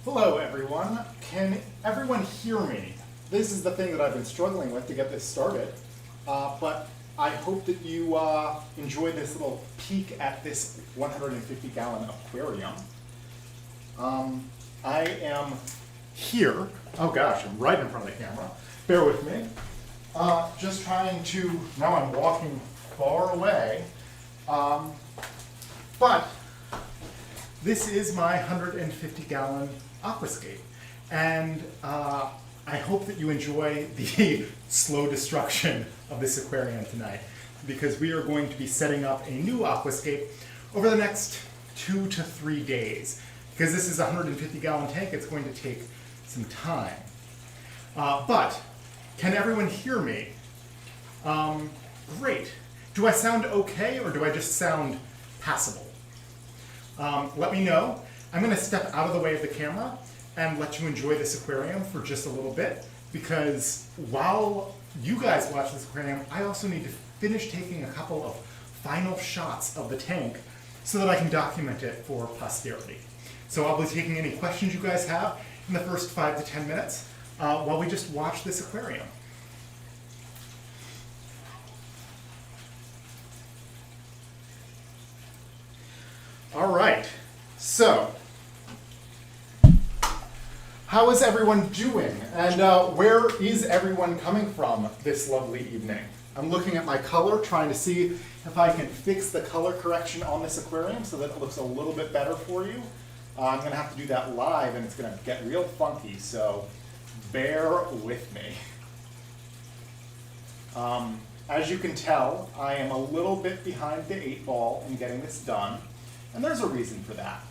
Hello everyone. Can everyone hear me? This is the thing that I've been struggling with to get this started, but I hope that you enjoy this little peek at this 150-gallon aquarium. I am here, oh gosh, I'm right in front of the camera, bear with me, just trying to, now I'm walking far away, but this is my 150-gallon AQUASCAPE, and I hope that you enjoy the slow destruction of this aquarium tonight, because we are going to be setting up a new AQUASCAPE over the next 2 to 3 days. Because this is a 150-gallon tank, it's going to take some time. But can everyone hear me? Great. Do I sound okay, or do I just sound passable? Let me know. I'm going to step out of the way of the camera and let you enjoy this aquarium for just a little bit, because while you guys watch this aquarium, I also need to finish taking a couple of final shots of the tank so that I can document it for posterity. So I'll be taking any questions you guys have in the first 5 to 10 minutes while we just watch this aquarium. All right, so how is everyone doing? And where is everyone coming from this lovely evening? I'm looking at my color, trying to see if I can fix the color correction on this aquarium so that it looks a little bit better for you. I'm going to have to do that live, and it's going to get real funky, so bear with me. As you can tell, I am a little bit behind the 8 ball in getting this done, and there's a reason for that.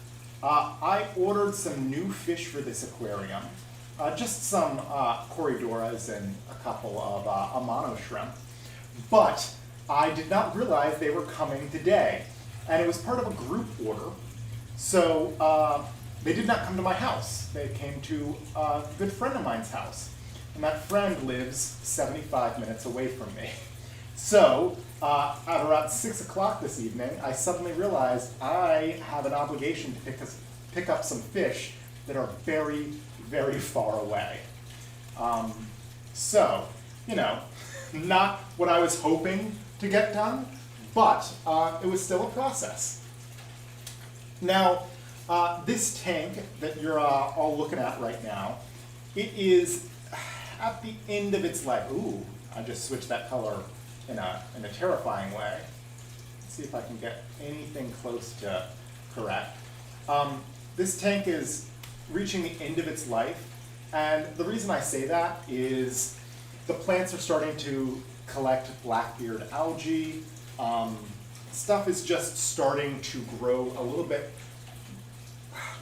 I ordered some new fish for this aquarium, just some Corydoras and a couple of Amano shrimp, but I did not realize they were coming today, and it was part of a group order. So they did not come to my house. They came to a good friend of mine's house. And that friend lives 75 minutes away from me. So at around 6 o'clock this evening, I suddenly realized I have an obligation to pick up some fish that are very, very far away. So, you know, not what I was hoping to get done, but it was still a process. Now, this tank that you're all looking at right now, it is at the end of its life. Ooh, I just switched that color in a terrifying way. Let's see if I can get anything close to correct. This tank is reaching the end of its life, and the reason I say that is the plants are starting to collect blackbeard algae. Stuff is just starting to grow a little bit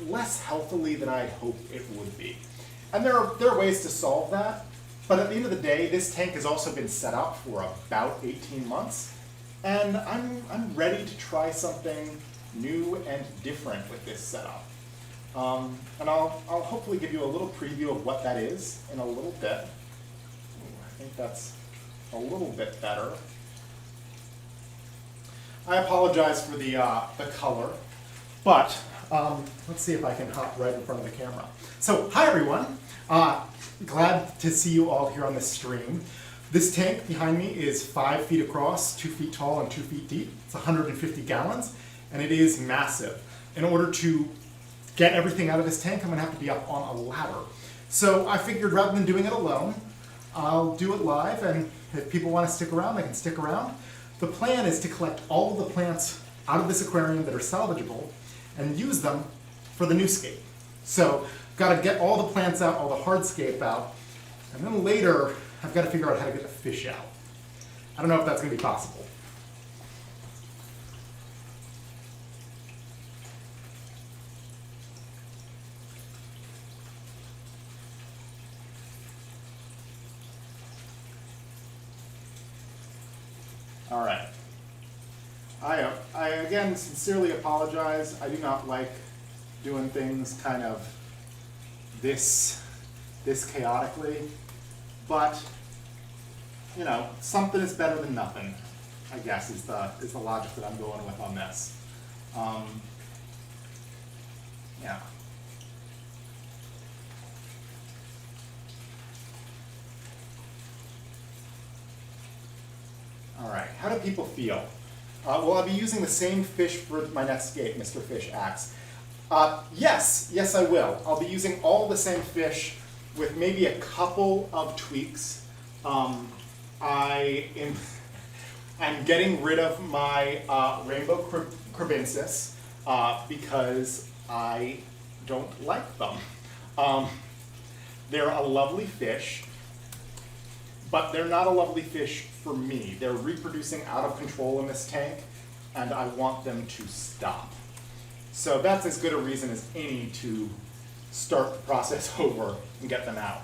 less healthily than I'd hoped it would be. And there are ways to solve that, but at the end of the day, this tank has also been set up for about 18 months, and I'm ready to try something new and different with this setup. And I'll hopefully give you a little preview of what that is in a little bit. Ooh, I think that's a little bit better. I apologize for the color, but let's see if I can hop right in front of the camera. So, hi everyone. Glad to see you all here on this stream. This tank behind me is 5 feet across, 2 feet tall, and 2 feet deep. It's 150 gallons, and it is massive. In order to get everything out of this tank, I'm gonna have to be up on a ladder. So I figured rather than doing it alone, I'll do it live, and if people want to stick around, they can stick around. The plan is to collect all of the plants out of this aquarium that are salvageable and use them for the new scape. So I've got to get all the plants out, all the hardscape out, and then later I've got to figure out how to get the fish out. I don't know if that's going to be possible. All right. I again sincerely apologize. I do not like doing things kind of this chaotically, but you know, something is better than nothing, I guess is the logic that I'm going with on this. Yeah. All right, how do people feel? Will I be using the same fish for my next skate, Mr. Fish asks. Yes, I will. I'll be using all the same fish with maybe a couple of tweaks. I'm getting rid of my rainbow crebensis because I don't like them. They're a lovely fish, but they're not a lovely fish for me. They're reproducing out of control in this tank, and I want them to stop. So that's as good a reason as any to start the process over and get them out.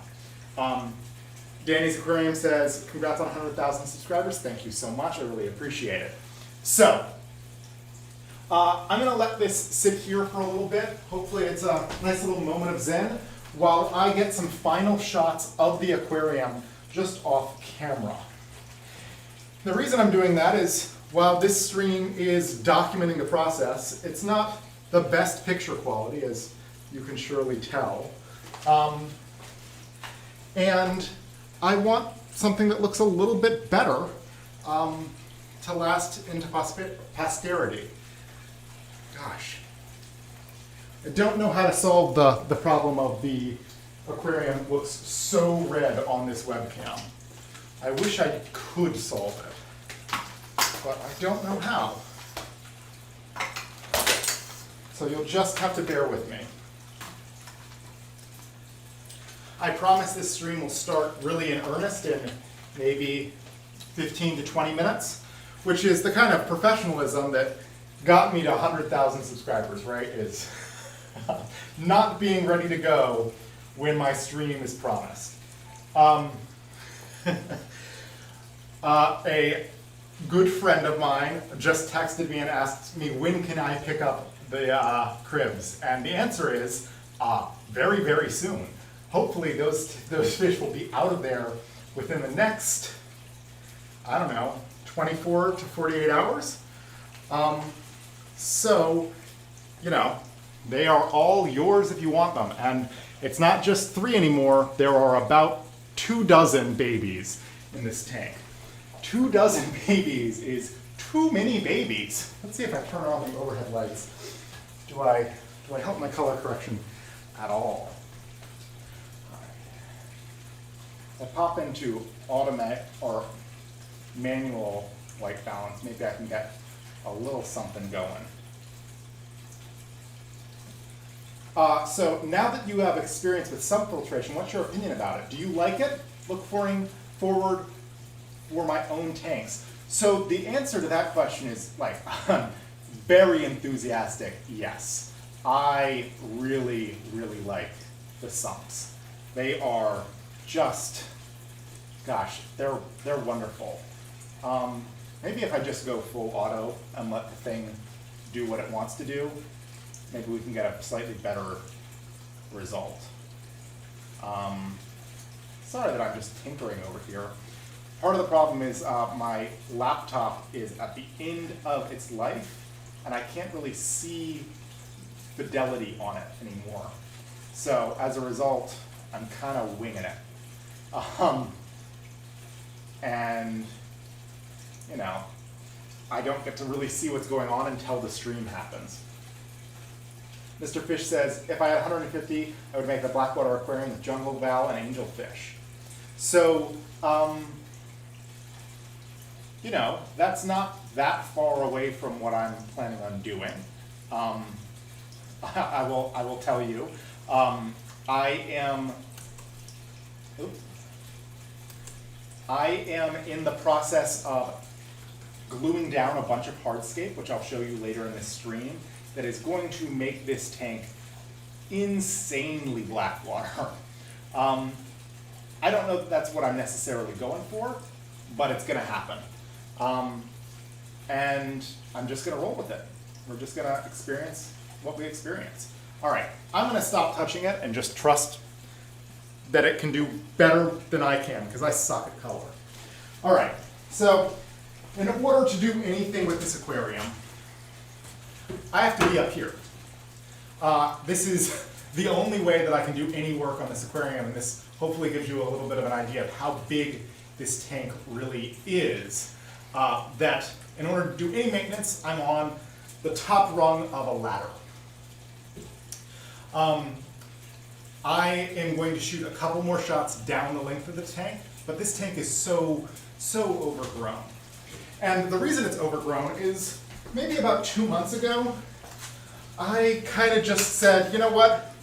Danny's Aquarium says, congrats on 100,000 subscribers. Thank you so much, I really appreciate it. So, I'm gonna let this sit here for a little bit. Hopefully it's a nice little moment of zen while I get some final shots of the aquarium just off camera. The reason I'm doing that is, while this stream is documenting the process, it's not the best picture quality, as you can surely tell. And I want something that looks a little bit better to last into posterity. Gosh. I don't know how to solve the problem of the aquarium looks so red on this webcam. I wish I could solve it, but I don't know how. So you'll just have to bear with me. I promise this stream will start really in earnest in maybe 15 to 20 minutes, which is the kind of professionalism that got me to 100,000 subscribers, right? Is not being ready to go when my stream is promised. A good friend of mine just texted me and asked me, when can I pick up the cribs? And the answer is very, very soon. Hopefully those fish will be out of there within the next, I don't know, 24 to 48 hours. So, you know, they are all yours if you want them. And it's not just 3 anymore. There are about 24 babies in this tank. 24 babies is too many babies. Let's see if I turn on the overhead lights. Do I help my color correction at all? I pop into automatic or manual white balance. Maybe I can get a little something going. So now that you have experience with subfiltration, what's your opinion about it? Do you like it? Look forward for my own tanks. So the answer to that question is like very enthusiastic yes. I really, really like the sumps. They are just, gosh, they're wonderful. Maybe if I just go full auto and let the thing do what it wants to do, maybe we can get a slightly better result. Sorry that I'm just tinkering over here. Part of the problem is my laptop is at the end of its life, and I can't really see fidelity on it anymore. So as a result, I'm kind of winging it. And, you know, I don't get to really see what's going on until the stream happens. Mr. Fish says, if I had 150, I would make the Blackwater Aquarium with jungle val and angelfish. So, you know, that's not that far away from what I'm planning on doing. I will tell you, I am in the process of gluing down a bunch of hardscape, which I'll show you later in this stream, that is going to make this tank insanely Blackwater. I don't know that that's what I'm necessarily going for, but it's going to happen. And I'm just going to roll with it. We're just going to experience what we experience. All right, I'm going to stop touching it and just trust that it can do better than I can, because I suck at color. All right, so in order to do anything with this aquarium, I have to be up here. This is the only way that I can do any work on this aquarium, and this hopefully gives you a little bit of an idea of how big this tank really is. that in order to do any maintenance, I'm on the top rung of a ladder. I am going to shoot a couple more shots down the length of the tank, but this tank is so overgrown. And the reason it's overgrown is maybe about 2 months ago, I kind of just said, you know what,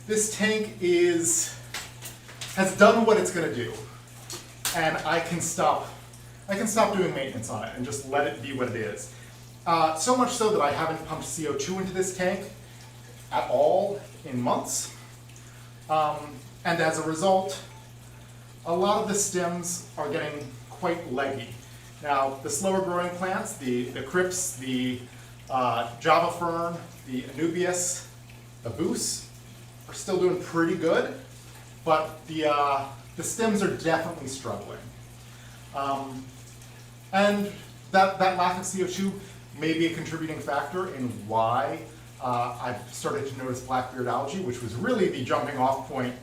this tank has done what it's going to do, and I can stop doing maintenance on it and just let it be what it is. So much so that I haven't pumped CO2 into this tank at all in months. And as a result, a lot of the stems are getting quite leggy. Now, the slower growing plants, the crypts, the Java fern, the Anubias, the Boos, are still doing pretty good, but the stems are definitely struggling. And that lack of CO2 may be a contributing factor in why I've started to notice blackbeard algae, which was really the jumping off point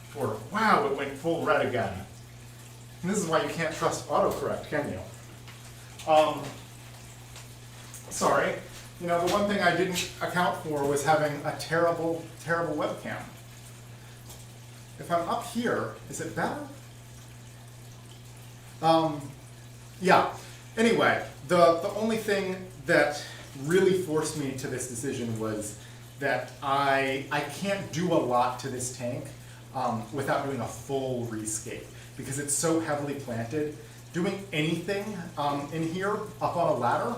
for, wow, it went full red again. And this is why you can't trust autocorrect, can you? Sorry, you know, the one thing I didn't account for was having a terrible webcam. If I'm up here, is it better? Yeah, anyway, the only thing that really forced me to this decision was that I can't do a lot to this tank without doing a full rescape, because it's so heavily planted. Doing anything in here up on a ladder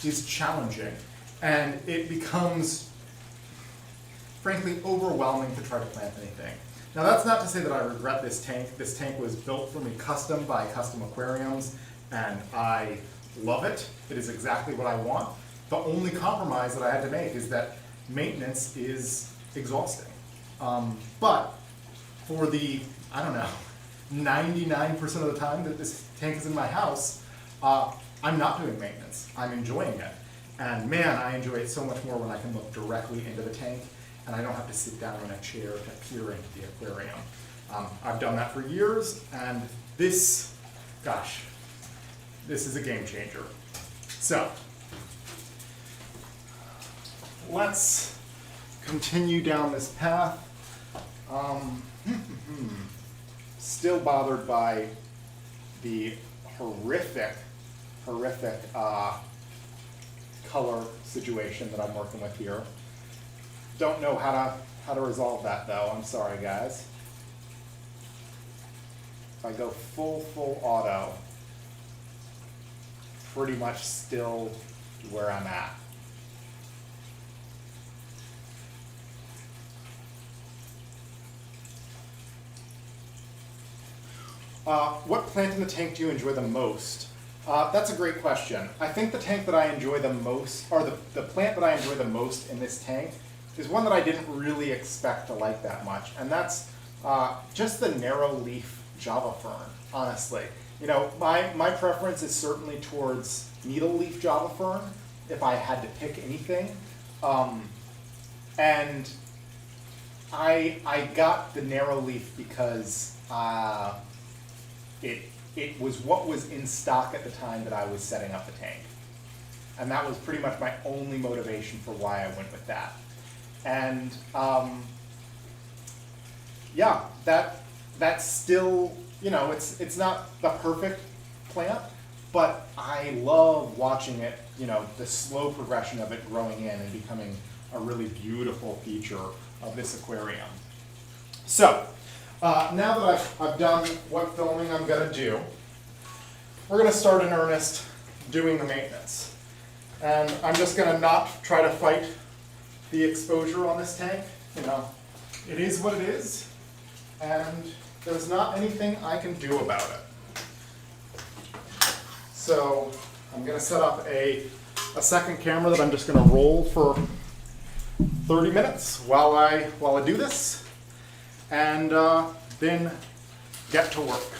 is challenging, and it becomes, frankly, overwhelming to try to plant anything. Now, that's not to say that I regret this tank. This tank was built for me custom by Custom Aquariums, and I love it. It is exactly what I want. The only compromise that I had to make is that maintenance is exhausting. But for the, I don't know, 99% of the time that this tank is in my house, I'm not doing maintenance. I'm enjoying it. And man, I enjoy it so much more when I can look directly into the tank and I don't have to sit down in a chair to peer into the aquarium. I've done that for years, and this, gosh, this is a game changer. So, let's continue down this path. Still bothered by the horrific color situation that I'm working with here. Don't know how to resolve that though. I'm sorry, guys. If I go full auto, pretty much still where I'm at. What plant in the tank do you enjoy the most? That's a great question. I think the tank that I enjoy the most, or the plant that I enjoy the most in this tank, is one that I didn't really expect to like that much, and that's just the narrow leaf Java fern, honestly. You know, my preference is certainly towards needle leaf Java fern, if I had to pick anything. And I got the narrow leaf because it was what was in stock at the time that I was setting up the tank. And that was pretty much my only motivation for why I went with that. And yeah, that's still, you know, it's not the perfect plant, but I love watching it, you know, the slow progression of it growing in and becoming a really beautiful feature of this aquarium. So, now that I've done what filming I'm going to do, we're going to start in earnest doing the maintenance. And I'm just going to not try to fight the exposure on this tank. You know, it is what it is, and there's not anything I can do about it. So I'm going to set up a second camera that I'm just going to roll for 30 minutes while I do this, and then get to work.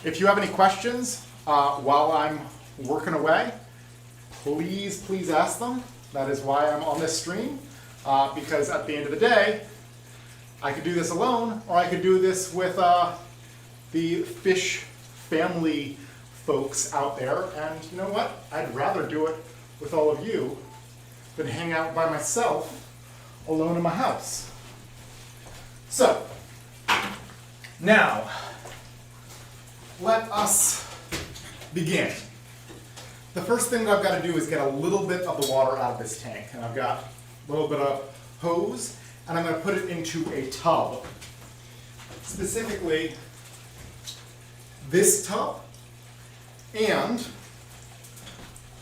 If you have any questions while I'm working away, please ask them. That is why I'm on this stream, because at the end of the day, I could do this alone, or I could do this with the fish family folks out there, and you know what? I'd rather do it with all of you than hang out by myself alone in my house. So, now, let us begin. The first thing that I've got to do is get a little bit of the water out of this tank. And I've got a little bit of hose, and I'm going to put it into a tub. Specifically, this tub and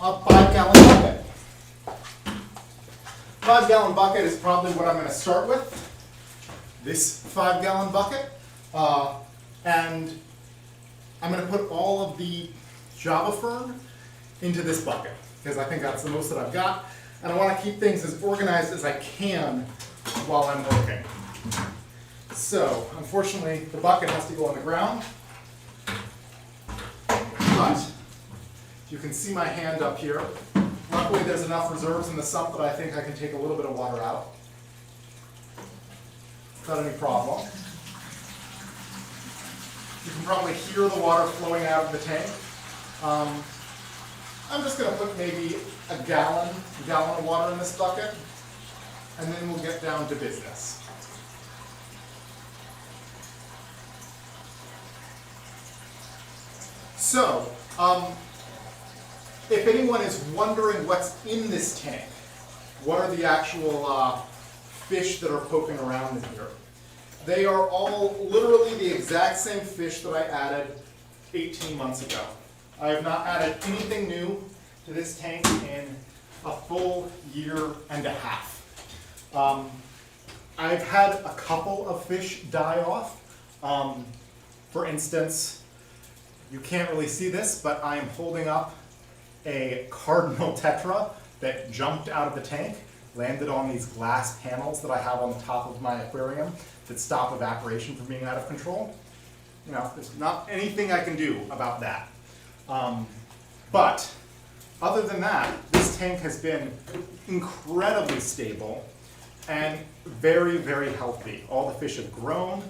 a 5-gallon bucket. 5-gallon bucket is probably what I'm going to start with. This 5-gallon bucket. And I'm going to put all of the Java fern into this bucket, because I think that's the most that I've got. And I want to keep things as organized as I can while I'm working. So, unfortunately, the bucket has to go on the ground. But you can see my hand up here. Luckily, there's enough reserves in the sump that I think I can take a little bit of water out without any problem. You can probably hear the water flowing out of the tank. I'm just going to put maybe a gallon of water in this bucket, and then we'll get down to business. So, if anyone is wondering what's in this tank, what are the actual fish that are poking around in here? They are all literally the exact same fish that I added 18 months ago. I have not added anything new to this tank in a full year and a half. I've had a couple of fish die off. For instance, you can't really see this, but I am holding up a cardinal tetra that jumped out of the tank, landed on these glass panels that I have on the top of my aquarium that stop evaporation from being out of control. You know, there's not anything I can do about that. But other than that, this tank has been incredibly stable and very, very healthy. All the fish have grown.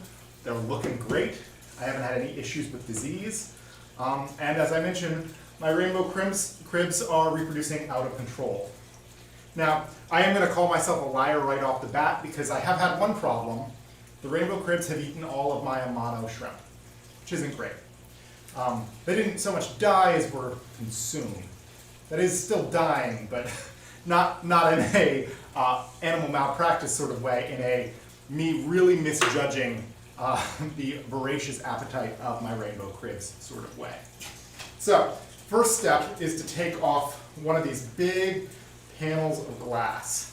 They're looking great. I haven't had any issues with disease. And as I mentioned, my rainbow cribs are reproducing out of control. Now, I am going to call myself a liar right off the bat because I have had one problem. The rainbow cribs have eaten all of my Amano shrimp, which isn't great. They didn't so much die as were consumed. That is still dying, but not in a animal malpractice sort of way, in a me really misjudging the voracious appetite of my rainbow cribs sort of way. So, first step is to take off one of these big panels of glass.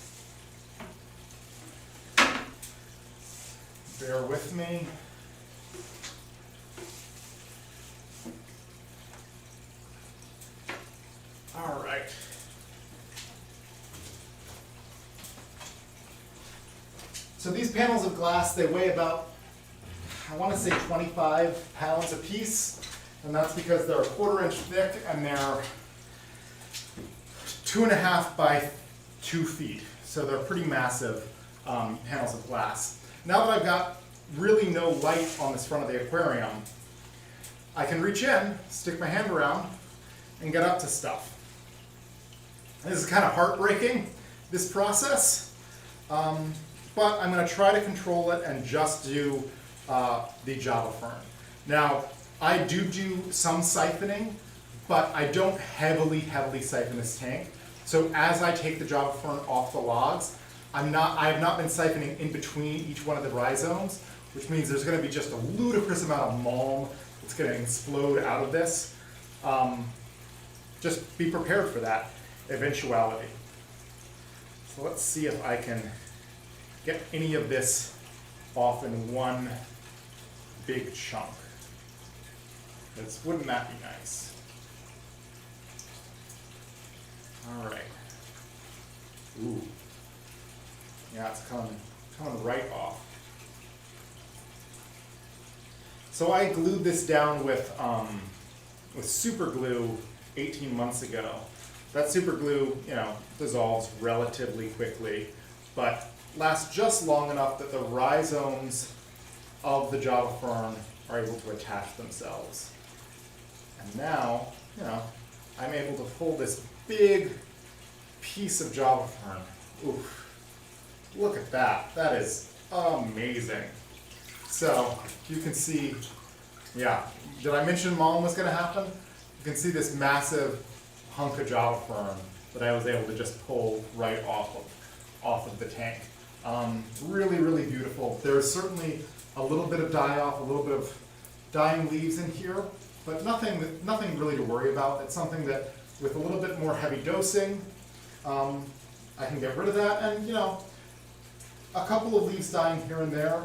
Bear with me. All right. So these panels of glass, they weigh about, I want to say 25 pounds a piece, and that's because they're a 1/4 inch thick and they're 2.5 by 2 feet. So they're pretty massive panels of glass. Now that I've got really no light on this front of the aquarium, I can reach in, stick my hand around, and get up to stuff. This is kind of heartbreaking, this process, but I'm going to try to control it and just do the Java fern. Now, I do some siphoning, but I don't heavily siphon this tank. So as I take the Java fern off the logs, I have not been siphoning in between each one of the rhizomes, which means there's going to be just a ludicrous amount of mulm that's going to explode out of this. Just be prepared for that eventuality. So let's see if I can get any of this off in one big chunk. Wouldn't that be nice? All right. Ooh. Yeah, it's coming right off. So I glued this down with super glue 18 months ago. That super glue, dissolves relatively quickly, but lasts just long enough that the rhizomes of the Java fern are able to attach themselves. And now, you know, I'm able to pull this big piece of Java fern. Oof. Look at that. That is amazing. So you can see, yeah, did I mention Mom was going to happen? You can see this massive hunk of Java fern that I was able to just pull right off of the tank. Really, really beautiful. There's certainly a little bit of die-off, a little bit of dying leaves in here, but nothing really to worry about. It's something that, with a little bit more heavy dosing, I can get rid of that. And you know, a couple of leaves dying here and there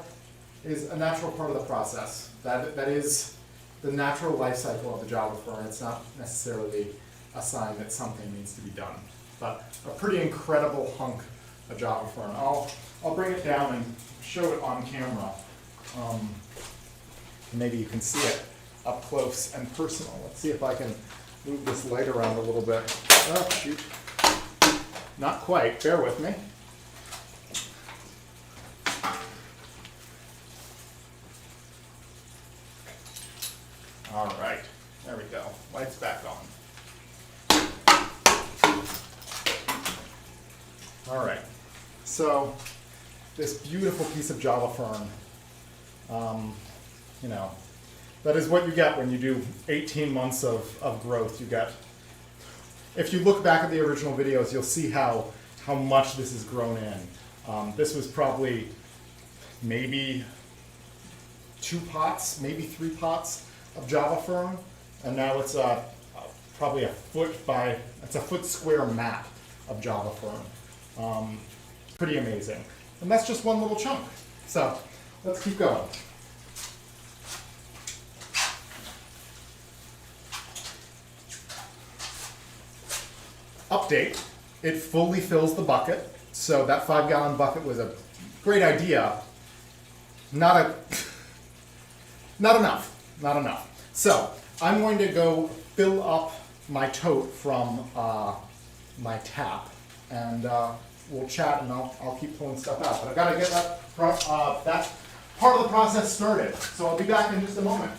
is a natural part of the process. That is the natural life cycle of the Java fern. It's not necessarily a sign that something needs to be done, but a pretty incredible hunk of Java fern. I'll bring it down and show it on camera. Maybe you can see it up close and personal. Let's see if I can move this light around a little bit. Oh, shoot. Not quite. Bear with me. All right. There we go. Light's back on. All right. So this beautiful piece of Java fern, you know, that is what you get when you do 18 months of growth. You get, if you look back at the original videos, you'll see how much this has grown in. This was probably maybe 2 pots, maybe 3 pots of Java fern, and now it's probably a foot square mat of Java fern. Pretty amazing. And that's just one little chunk. So let's keep going. Update, it fully fills the bucket. So that 5-gallon bucket was a great idea. Not enough. So I'm going to go fill up my tote from my tap, and we'll chat, and I'll keep pulling stuff out. But I've got to get that part of the process started. So I'll be back in just a moment.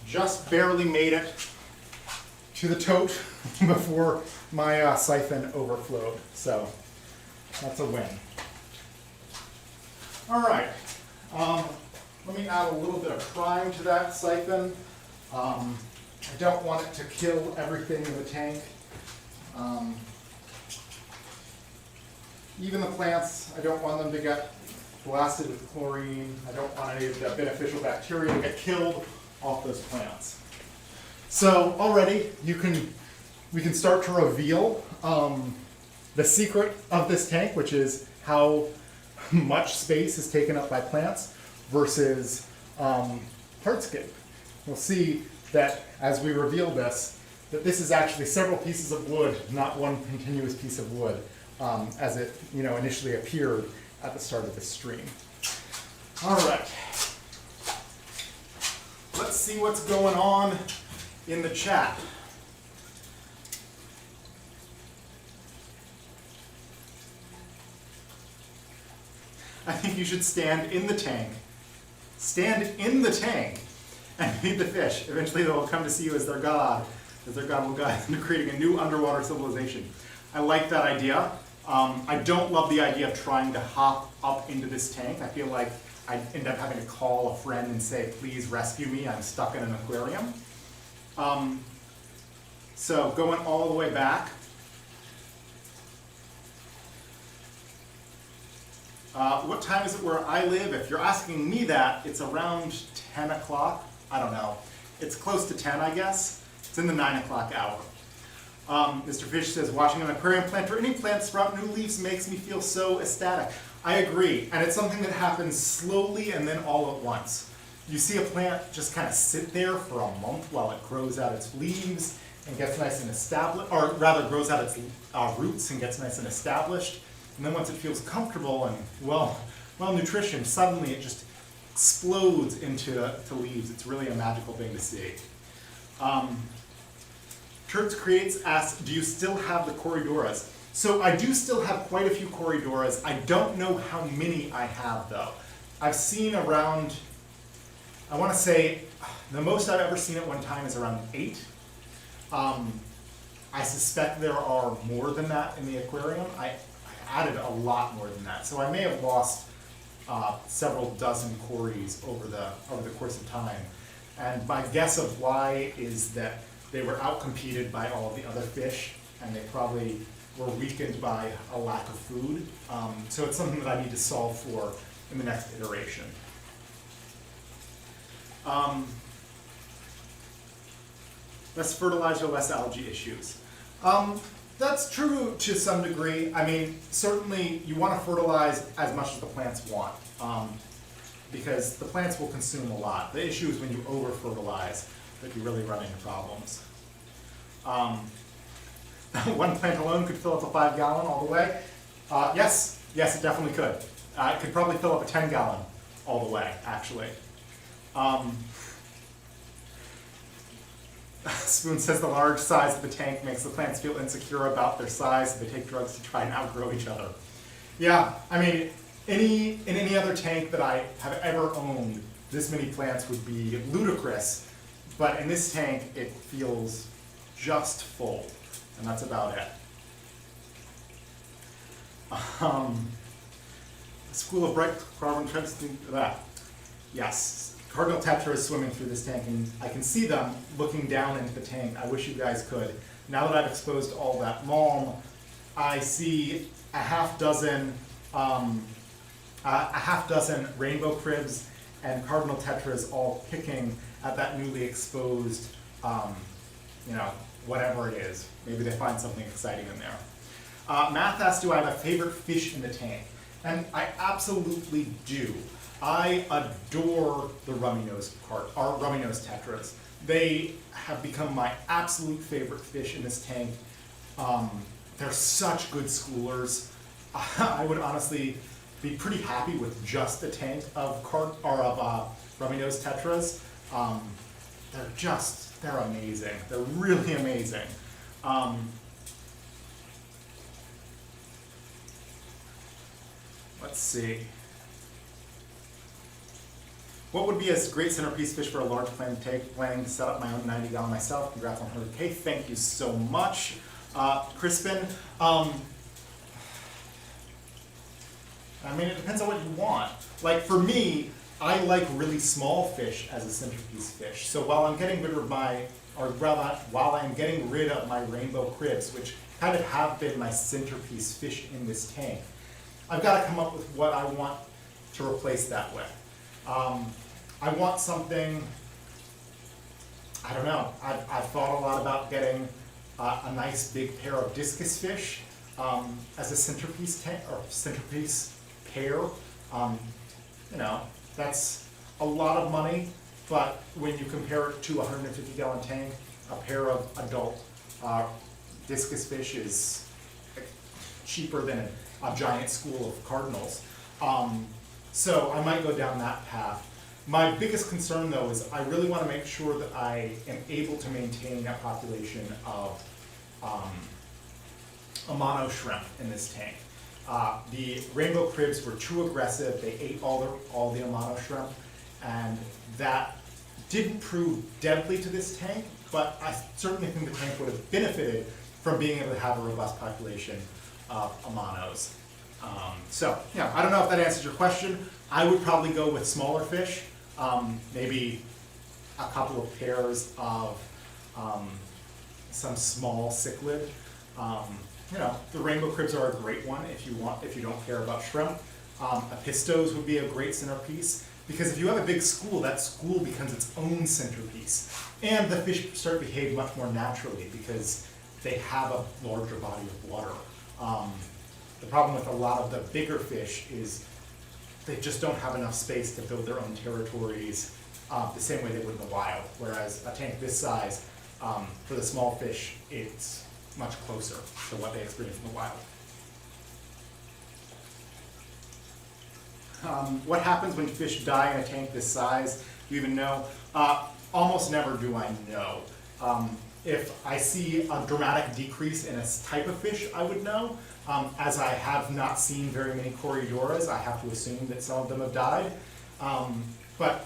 Just barely made it to the tote before my siphon overflowed, so that's a win. All right, let me add a little bit of prime to that siphon. I don't want it to kill everything in the tank. Even the plants, I don't want them to get blasted with chlorine. I don't want any of the beneficial bacteria to get killed off those plants. So already we can start to reveal the secret of this tank, which is how much space is taken up by plants versus hardscape. We'll see that as we reveal this, that this is actually several pieces of wood, not one continuous piece of wood, as it initially appeared at the start of the stream. All right. Let's see what's going on in the chat. I think you should stand in the tank. Stand in the tank and feed the fish. Eventually they'll come to see you as their god will guide them to creating a new underwater civilization. I like that idea. I don't love the idea of trying to hop up into this tank. I feel like I end up having to call a friend and say, please rescue me, I'm stuck in an aquarium. So going all the way back, What time is it where I live? If you're asking me that, it's around 10 o'clock. I don't know. It's close to 10, I guess. It's in the 9 o'clock hour. Mr. Fish says, watching an aquarium plant or any plant sprout new leaves makes me feel so ecstatic. I agree, and it's something that happens slowly and then all at once. You see a plant just kind of sit there for a month while it grows out its leaves and gets nice and established, or rather grows out its roots and gets nice and established. And then once it feels comfortable and well nutritioned, suddenly it just explodes into leaves. It's really a magical thing to see. Turds Creates asks, do you still have the Corydoras? So I do still have quite a few Corydoras. I don't know how many I have though. I've seen around, I want to say, the most I've ever seen at one time is around 8. I suspect there are more than that in the aquarium. I added a lot more than that. So I may have lost several dozen Corys over the course of time. And my guess of why is that they were outcompeted by all of the other fish, and they probably were weakened by a lack of food. So it's something that I need to solve for in the next iteration. Less fertilizer, less algae issues. That's true to some degree. I mean, certainly you want to fertilize as much as the plants want, because the plants will consume a lot. The issue is when you over-fertilize that you really run into problems. One plant alone could fill up a 5-gallon all the way. Yes, it definitely could. It could probably fill up a 10-gallon all the way, actually. Spoon says the large size of the tank makes the plants feel insecure about their size, so they take drugs to try and outgrow each other. Yeah, I mean, in any other tank that I have ever owned, this many plants would be ludicrous, but in this tank, it feels just full, and that's about it. School of Bright Carbon that. Yes, cardinal tetra is swimming through this tank, and I can see them looking down into the tank. I wish you guys could. Now that I've exposed all that mulm, I see a half dozen rainbow cribs and cardinal tetras all picking at that newly exposed, whatever it is. Maybe they find something exciting in there. Math asks, do I have a favorite fish in the tank? And I absolutely do. I adore the rummy-nosed tetras. They have become my absolute favorite fish in this tank. They're such good schoolers. I would honestly be pretty happy with just a tank of rummy-nosed tetras. They're amazing. They're really amazing. Let's see. What would be a great centerpiece fish for a large plant tank? Planning to set up my own 90-gallon myself. Congrats on 100K. Thank you so much, Crispin. I mean, it depends on what you want. Like for me, I like really small fish as a centerpiece fish. So while I'm getting rid of while I'm getting rid of my rainbow cribs, which kind of have been my centerpiece fish in this tank, I've got to come up with what I want to replace that with. I want something, I don't know, I've thought a lot about getting a nice big pair of discus fish as a centerpiece tank, or centerpiece pair. That's a lot of money, but when you compare it to a 150-gallon tank, a pair of adult discus fish is cheaper than a giant school of cardinals. So I might go down that path. My biggest concern though is I really want to make sure that I am able to maintain a population of Amano shrimp in this tank. The rainbow cribs were too aggressive. They ate all the Amano shrimp, and that didn't prove deadly to this tank, but I certainly think the tank would have benefited from being able to have a robust population of Amanos. I don't know if that answers your question. I would probably go with smaller fish, maybe a couple of pairs of some small cichlid. The rainbow cribs are a great one if you don't care about shrimp. Apistos would be a great centerpiece, because if you have a big school, that school becomes its own centerpiece. And the fish start to behave much more naturally because they have a larger body of water. The problem with a lot of the bigger fish is they just don't have enough space to build their own territories the same way they would in the wild. Whereas a tank this size, for the small fish, it's much closer to what they experience in the wild. What happens when fish die in a tank this size? Do you even know? Almost never do I know. If I see a dramatic decrease in a type of fish, I would know. As I have not seen very many Coriodoras, I have to assume that some of them have died. But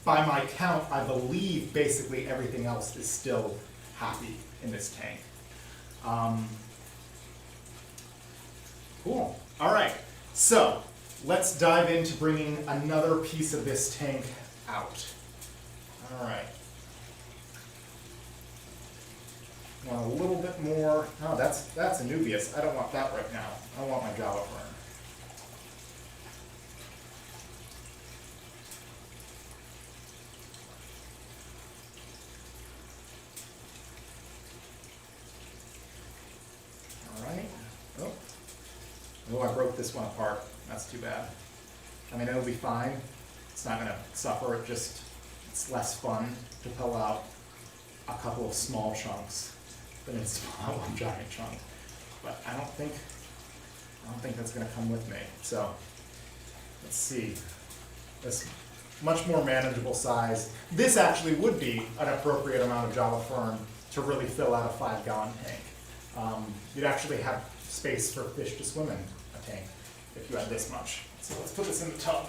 by my count, I believe basically everything else is still happy in this tank. Cool. All right. So let's dive into bringing another piece of this tank out. All right. Want a little bit more. Oh, that's Anubias. I don't want that right now. I want my Java fern. All right. Oh, I broke this one apart. That's too bad. I mean, it'll be fine. It's not going to suffer. It's less fun to pull out a couple of small chunks than it's one giant chunk. But I don't think that's going to come with me. So let's see. This much more manageable size. This actually would be an appropriate amount of Java fern to really fill out a 5-gallon tank. You'd actually have space for fish to swim in a tank if you had this much. So let's put this in the tub.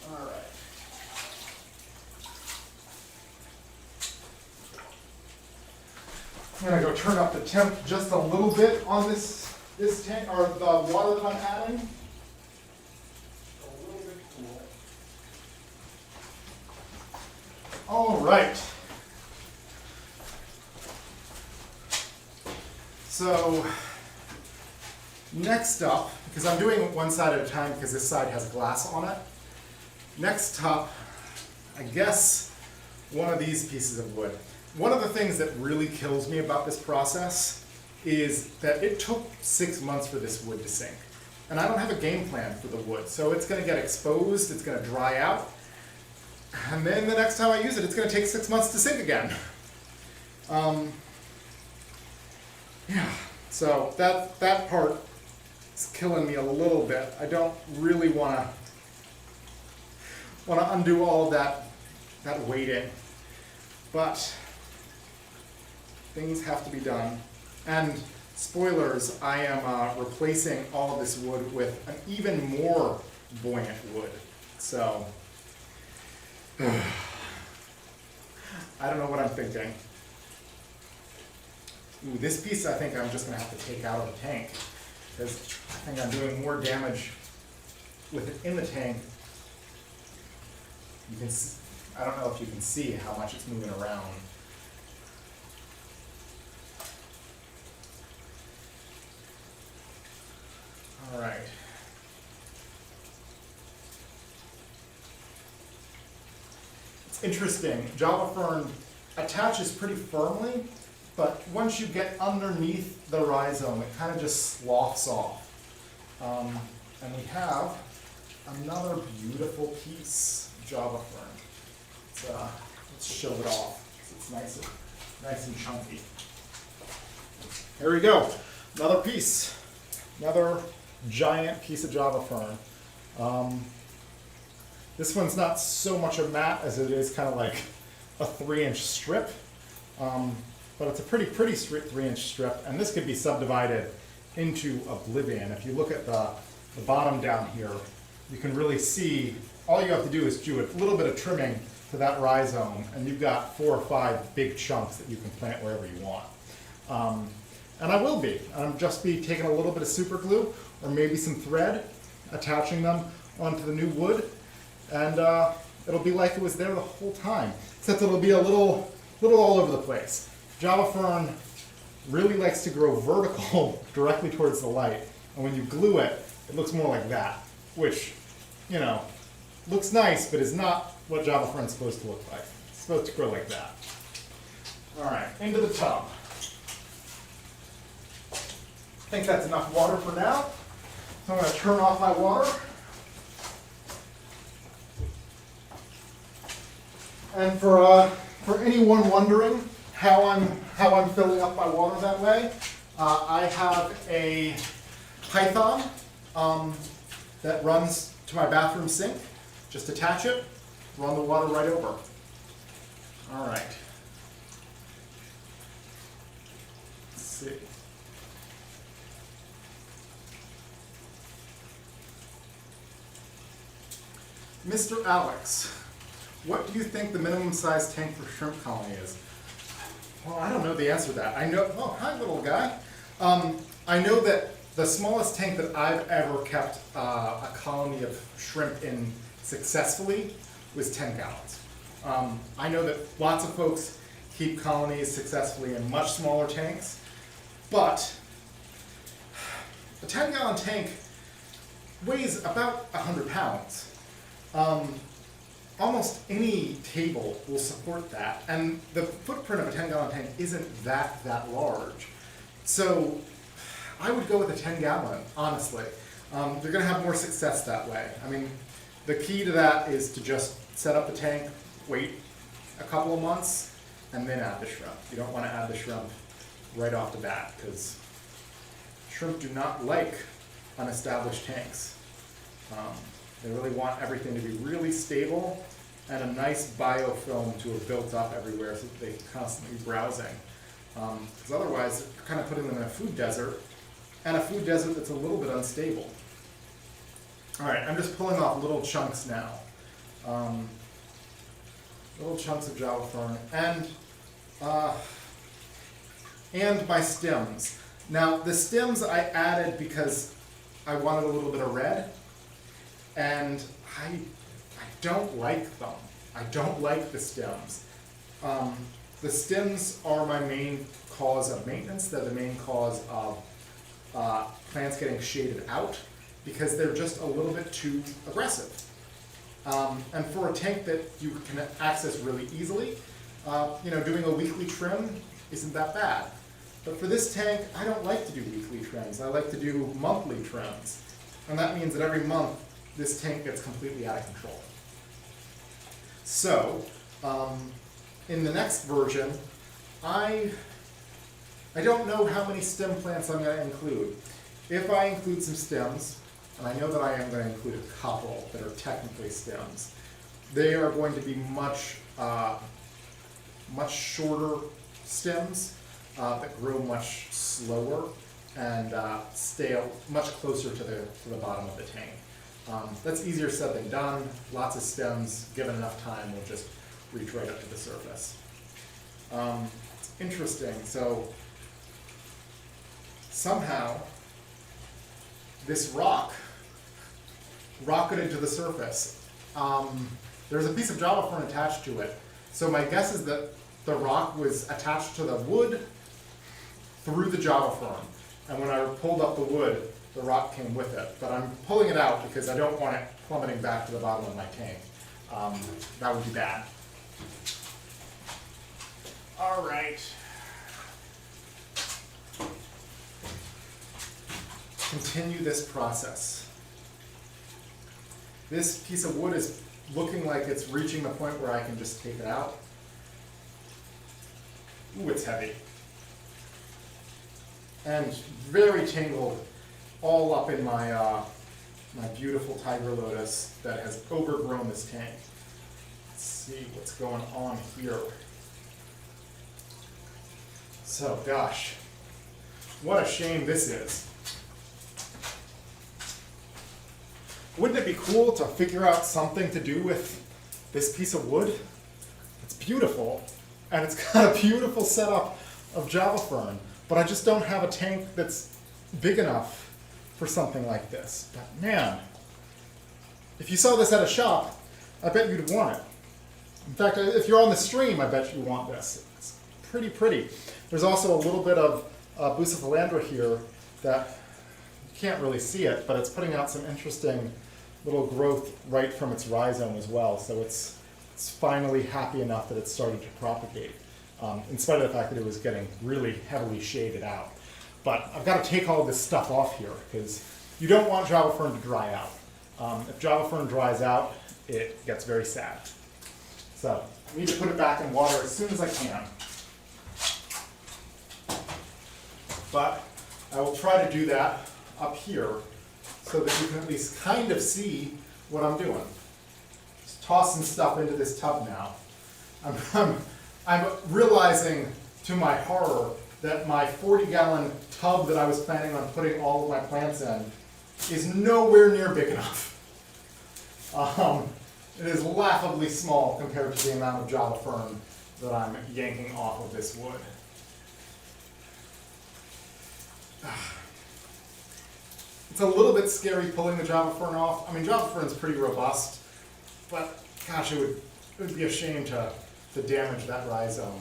All right. I'm gonna go turn up the temp just a little bit on this tank, or the water that I'm adding. A little bit cool. All right. So next up, because I'm doing it one side at a time because this side has glass on it. Next up, I guess one of these pieces of wood. One of the things that really kills me about this process is that it took 6 months for this wood to sink. And I don't have a game plan for the wood, so it's gonna get exposed, it's gonna dry out, and then the next time I use it, it's gonna take 6 months to sink again. Yeah, so that part is killing me a little bit. I don't really wanna undo all of that weighting, but things have to be done. And spoilers, I am replacing all of this wood with an even more buoyant wood. So, I don't know what I'm thinking. Ooh, this piece I think I'm just gonna have to take out of the tank, because I think I'm doing more damage with it in the tank. You can see, I don't know if you can see how much it's moving around. All right. It's interesting. Java fern attaches pretty firmly, but once you get underneath the rhizome, it kind of just sloughs off. And we have another beautiful piece of Java fern. Let's show it off. It's nice and chunky. Here we go. Another piece. Another giant piece of Java fern. This one's not so much a mat as it is kind of like a 3-inch strip, but it's a pretty 3-inch strip, and this could be subdivided into oblivion. If you look at the bottom down here, you can really see all you have to do is do a little bit of trimming to that rhizome, and you've got 4 or 5 big chunks that you can plant wherever you want. And I will be. I'll just be taking a little bit of super glue or maybe some thread, attaching them onto the new wood, and it'll be like it was there the whole time, except it'll be a little all over the place. Java fern really likes to grow vertical directly towards the light, And when you glue it, it looks more like that, which, you know, looks nice, but is not what Java Fern's supposed to look like. It's supposed to grow like that. All right, into the tub. I think that's enough water for now. So I'm going to turn off my water. And for anyone wondering how I'm filling up my water that way, I have a Python that runs to my bathroom sink. Just attach it, run the water right over. All right. Let's see. Mr. Alex, what do you think the minimum size tank for shrimp colony is? Well, I don't know the answer to that. I know, oh, hi little guy. I know that the smallest tank that I've ever kept a colony of shrimp in successfully was 10 gallons. I know that lots of folks keep colonies successfully in much smaller tanks, but a 10-gallon tank weighs about 100 pounds. Almost any table will support that, and the footprint of a 10-gallon tank isn't that large. So I would go with a 10-gallon, honestly. You're going to have more success that way. I mean, the key to that is to just set up the tank, wait a couple of months, and then add the shrimp. You don't want to add the shrimp right off the bat, because shrimp do not like unestablished tanks. They really want everything to be really stable and a nice biofilm to have built up everywhere so that they can constantly be browsing. Because otherwise, you're kind of putting them in a food desert, and a food desert that's a little bit unstable. All right, I'm just pulling off little chunks now. Little chunks of Java Fern, and my stems. Now, the stems I added because I wanted a little bit of red, and I don't like them. I don't like the stems. The stems are my main cause of maintenance. They're the main cause of plants getting shaded out because they're just a little bit too aggressive. And for a tank that you can access really easily, doing a weekly trim isn't that bad. But for this tank, I don't like to do weekly trims. I like to do monthly trims. And that means that every month, this tank gets completely out of control. So, in the next version, I don't know how many stem plants I'm going to include. If I include some stems, and I know that I am going to include a couple that are technically stems, they are going to be much shorter stems that grow much slower and stay much closer to the bottom of the tank. That's easier said than done. Lots of stems, given enough time, will just reach right up to the surface. It's interesting. So somehow this rock rocketed to the surface. There's a piece of Java Fern attached to it. So my guess is that the rock was attached to the wood through the Java Fern. And when I pulled up the wood, the rock came with it. But I'm pulling it out because I don't want it plummeting back to the bottom of my tank. That would be bad. All right. Continue this process. This piece of wood is looking like it's reaching the point where I can just take it out. Ooh, it's heavy. And very tangled all up in my, my beautiful tiger lotus that has overgrown this tank. Let's see what's going on here. So, gosh, what a shame this is. Wouldn't it be cool to figure out something to do with this piece of wood? It's beautiful, and it's got a beautiful setup of Java Fern, but I just don't have a tank that's big enough for something like this. But man, if you saw this at a shop, I bet you'd want it. In fact, if you're on the stream, I bet you want this. It's pretty pretty. There's also a little bit of Bucephalandra here that you can't really see it, but it's putting out some interesting little growth right from its rhizome as well. So it's finally happy enough that it's starting to propagate, in spite of the fact that it was getting really heavily shaded out. But I've got to take all of this stuff off here because you don't want Java Fern to dry out. If Java Fern dries out, it gets very sad. So I need to put it back in water as soon as I can. But I will try to do that up here so that you can at least kind of see what I'm doing. Just tossing stuff into this tub now. I'm realizing to my horror that my 40-gallon tub that I was planning on putting all of my plants in is nowhere near big enough. It is laughably small compared to the amount of Java Fern that I'm yanking off of this wood. It's a little bit scary pulling the Java Fern off. I mean, Java Fern is pretty robust, but gosh, it would be a shame to damage that rhizome.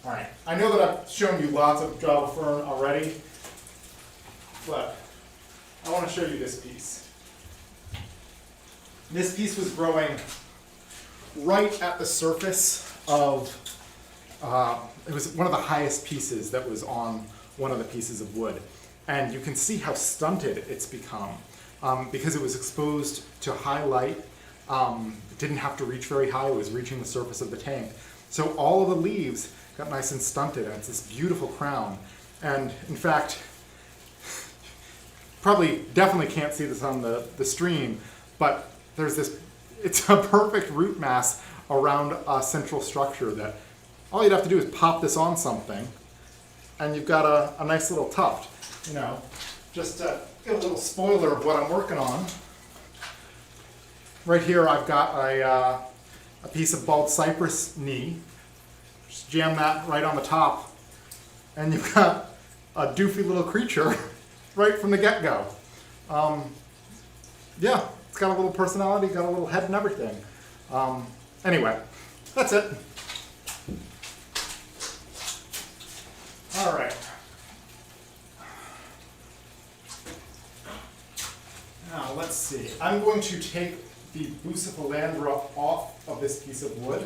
All right, I know that I've shown you lots of Java Fern already, but I want to show you this piece. This piece was growing right at the surface of, it was one of the highest pieces that was on one of the pieces of wood. And you can see how stunted it's become because it was exposed to high light. It didn't have to reach very high, it was reaching the surface of the tank. So all of the leaves got nice and stunted, and it's this beautiful crown. And in fact, definitely can't see this on the stream, but there's this, it's a perfect root mass around a central structure that all you'd have to do is pop this on something, and you've got a nice little tuft. You know, just to get a little spoiler of what I'm working on. Right here I've got a piece of bald cypress knee. Just jam that right on the top, and you've got a doofy little creature right from the get-go. Yeah, it's got a little personality, got a little head and everything. Anyway, that's it. All right. Now, let's see. I'm going to take the Bucephalandra off of this piece of wood,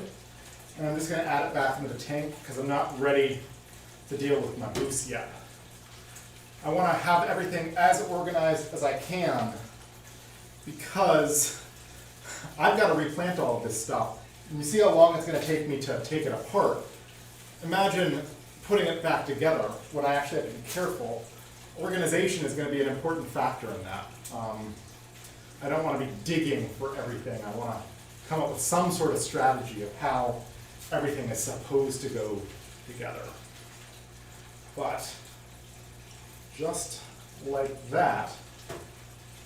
and I'm just going to add it back into the tank because I'm not ready to deal with my Buce yet. I want to have everything as organized as I can because I've got to replant all of this stuff. And you see how long it's going to take me to take it apart. Imagine putting it back together when I actually have to be careful. Organization is going to be an important factor in that. I don't want to be digging for everything. I want to come up with some sort of strategy of how everything is supposed to go together. But just like that,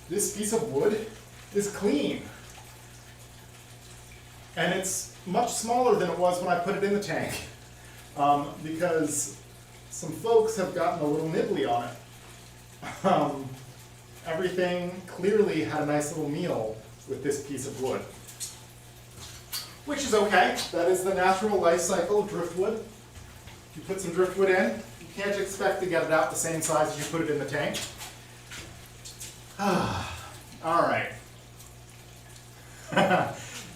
this piece of wood is clean. And it's much smaller than it was when I put it in the tank because some folks have gotten a little nibbly on it. Everything clearly had a nice little meal with this piece of wood, which is okay. That is the natural life cycle of driftwood. You put some driftwood in, you can't expect to get it out the same size as you put it in the tank. All right.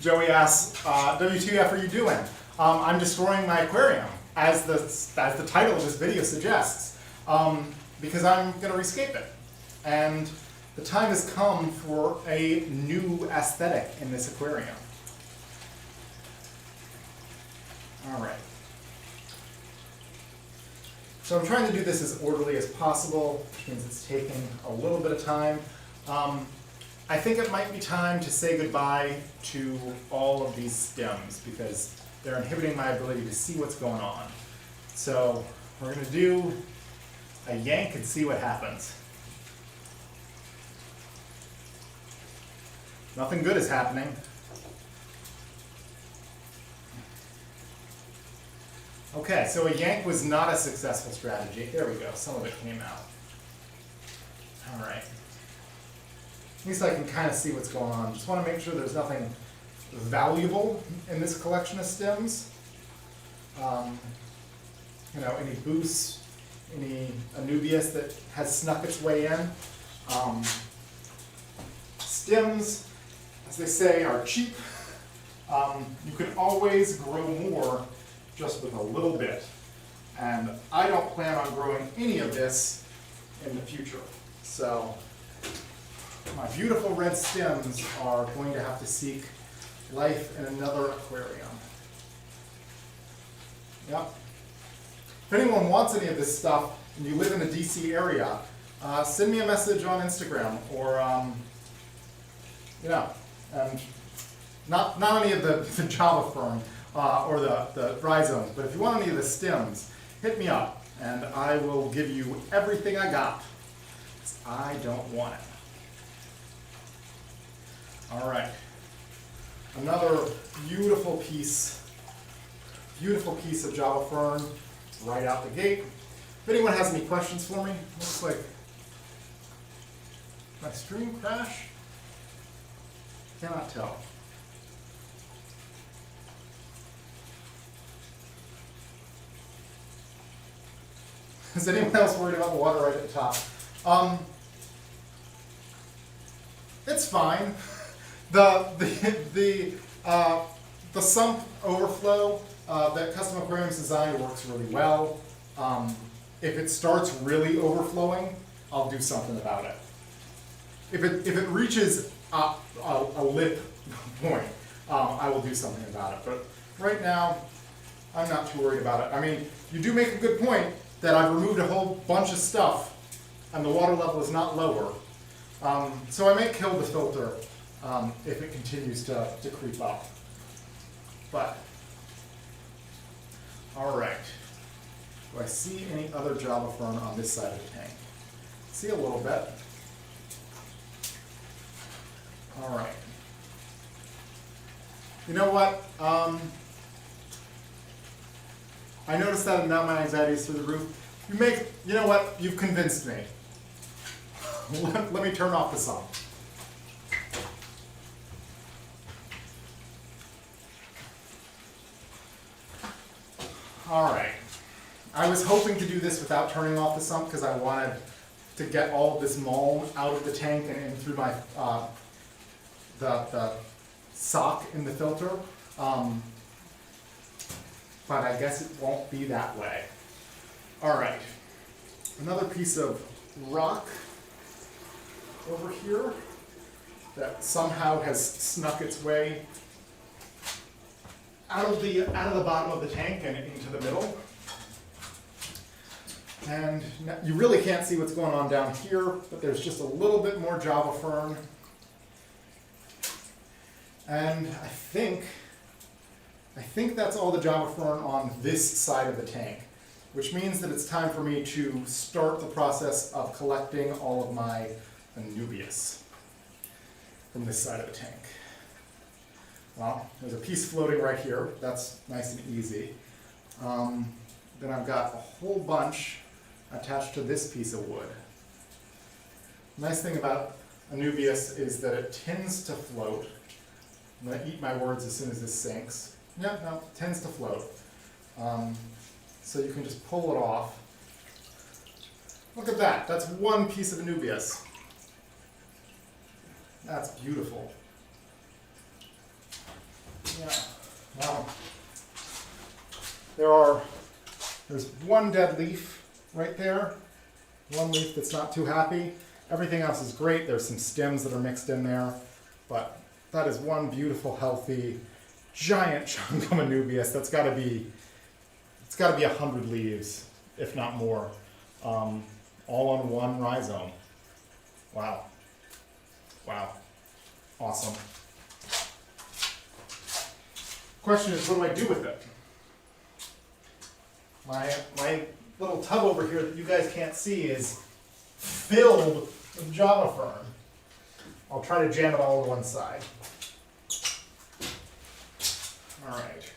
Joey asks, WTF are you doing? I'm destroying my aquarium, as the title of this video suggests, because I'm going to rescape it. And the time has come for a new aesthetic in this aquarium. All right. So I'm trying to do this as orderly as possible, which means it's taking a little bit of time. I think it might be time to say goodbye to all of these stems because they're inhibiting my ability to see what's going on. So we're going to do a yank and see what happens. Nothing good is happening. Okay, so a yank was not a successful strategy. There we go, some of it came out. All right. At least I can kind of see what's going on. Just want to make sure there's nothing valuable in this collection of stems. You know, any boost, any Anubias that has snuck its way in. Stems, as they say, are cheap. You can always grow more just with a little bit. And I don't plan on growing any of this in the future. So my beautiful red stems are going to have to seek life in another aquarium. Yep. If anyone wants any of this stuff and you live in the DC area, send me a message on Instagram or, and not any of the Java Fern or the rhizomes, but if you want any of the stems, hit me up and I will give you everything I got. I don't want it. All right. Another beautiful piece of Java Fern right out the gate. If anyone has any questions for me, looks like my stream crash? Cannot tell. Is anyone else worried about the water right at the top? It's fine. The sump overflow that Custom Aquariums designed works really well. If it starts really overflowing, I'll do something about it. If it reaches a lip point, I will do something about it. But right now, I'm not too worried about it. I mean, you do make a good point that I've removed a whole bunch of stuff and the water level is not lower. So I may kill the filter if it continues to creep up. But, all right. Do I see any other Java Fern on this side of the tank? See a little bit. All right. You know what? I noticed that now my anxiety is through the roof. You know what? You've convinced me. Let me turn off the sump. All right. I was hoping to do this without turning off the sump because I wanted to get all of this mulm out of the tank and in through my the sock in the filter. But I guess it won't be that way. All right. Another piece of rock over here that somehow has snuck its way out of the bottom of the tank and into the middle. And you really can't see what's going on down here, but there's just a little bit more Java Fern. And I think that's all the Java Fern on this side of the tank, which means that it's time for me to start the process of collecting all of my Anubias from this side of the tank. Well, there's a piece floating right here. That's nice and easy. Then I've got a whole bunch attached to this piece of wood. Nice thing about Anubias is that it tends to float. I'm going to eat my words as soon as this sinks. Yeah, no, it tends to float. So you can just pull it off. Look at that. That's one piece of Anubias. That's beautiful. Yeah. Now, there's one dead leaf right there. One leaf that's not too happy. Everything else is great. There's some stems that are mixed in there. But that is one beautiful, healthy, giant chunk of Anubias. That's got to be, it's got to be 100 leaves, if not more, all on one rhizome. Wow. Wow. Awesome. Question is, what do I do with it? My little tub over here that you guys can't see is filled with Java Fern. I'll try to jam it all to one side. All right.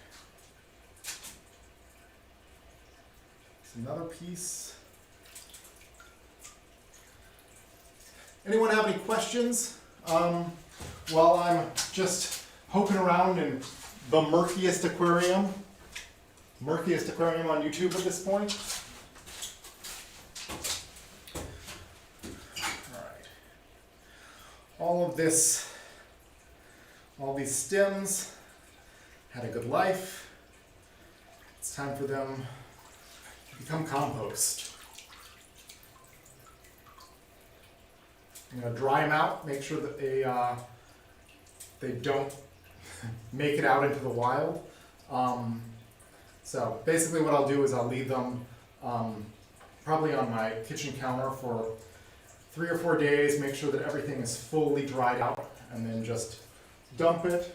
Another piece. Anyone have any questions while I'm just poking around in the murkiest aquarium on YouTube at this point? all of this, all these stems had a good life. It's time for them to become compost. I'm going to dry them out, make sure that they don't make it out into the wild. So basically what I'll do is I'll leave them probably on my kitchen counter for 3 or 4 days, make sure that everything is fully dried out, and then just dump it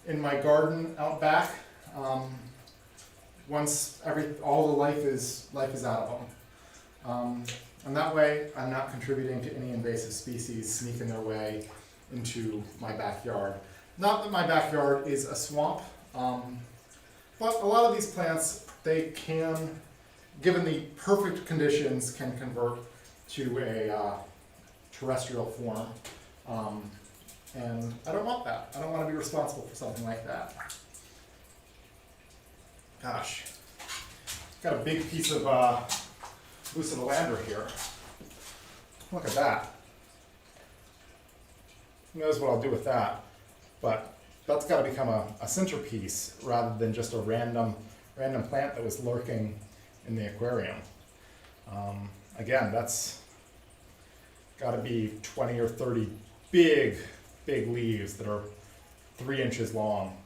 in my garden out back once all the life is out of them. And that way I'm not contributing to any invasive species sneaking their way into my backyard. Not that my backyard is a swamp, but a lot of these plants, they can, given the perfect conditions, can convert to a terrestrial form. And I don't want that. I don't want to be responsible for something like that. Gosh, got a big piece of Bucetalandra here. Look at that. Who knows what I'll do with that? But that's got to become a centerpiece rather than just a random plant that was lurking in the aquarium. Again, that's got to be 20 or 30 big leaves that are 3 inches long.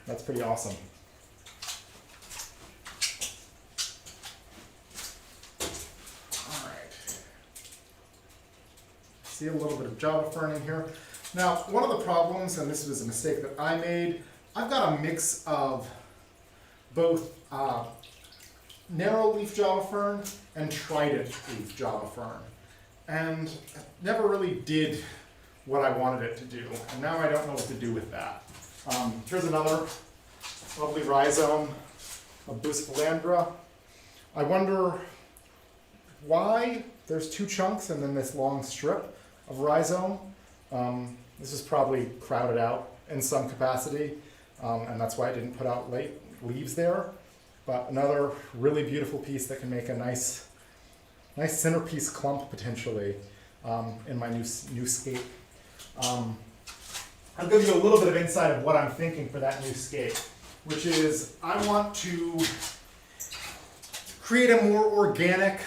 That's pretty awesome. All right. See a little bit of Java fern in here. Now, one of the problems, and this was a mistake that I made, I've got a mix of both narrow leaf Java fern and trident leaf Java fern. And it never really did what I wanted it to do, and now I don't know what to do with that. Here's another lovely rhizome of Bucetalandra. I wonder why there's 2 chunks and then this long strip of rhizome. This is probably crowded out in some capacity, and that's why I didn't put out leaves there. But another really beautiful piece that can make a nice centerpiece clump potentially in my new scape. I'll give you a little bit of insight of what I'm thinking for that new scape, which is I want to create a more organic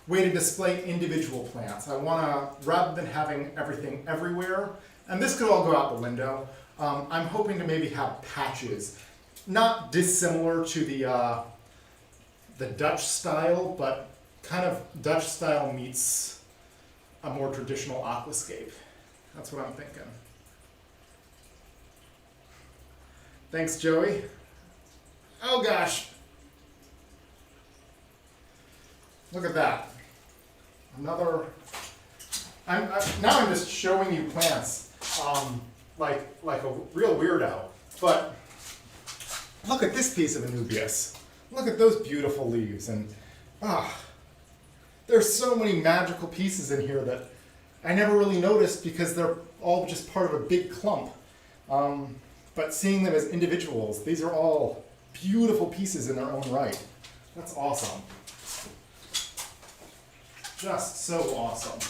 way to display individual plants. I want to, rather than having everything everywhere, and this could all go out the window, I'm hoping to maybe have patches, not dissimilar to the Dutch style, but kind of Dutch style meets a more traditional aquascape. That's what I'm thinking. Thanks, Joey. Oh gosh. Look at that. Another, now I'm just showing you plants like a real weirdo, but look at this piece of Anubias. Look at those beautiful leaves, and there's so many magical pieces in here that I never really noticed because they're all just part of a big clump. But seeing them as individuals, these are all beautiful pieces in their own right. That's awesome. Just so awesome.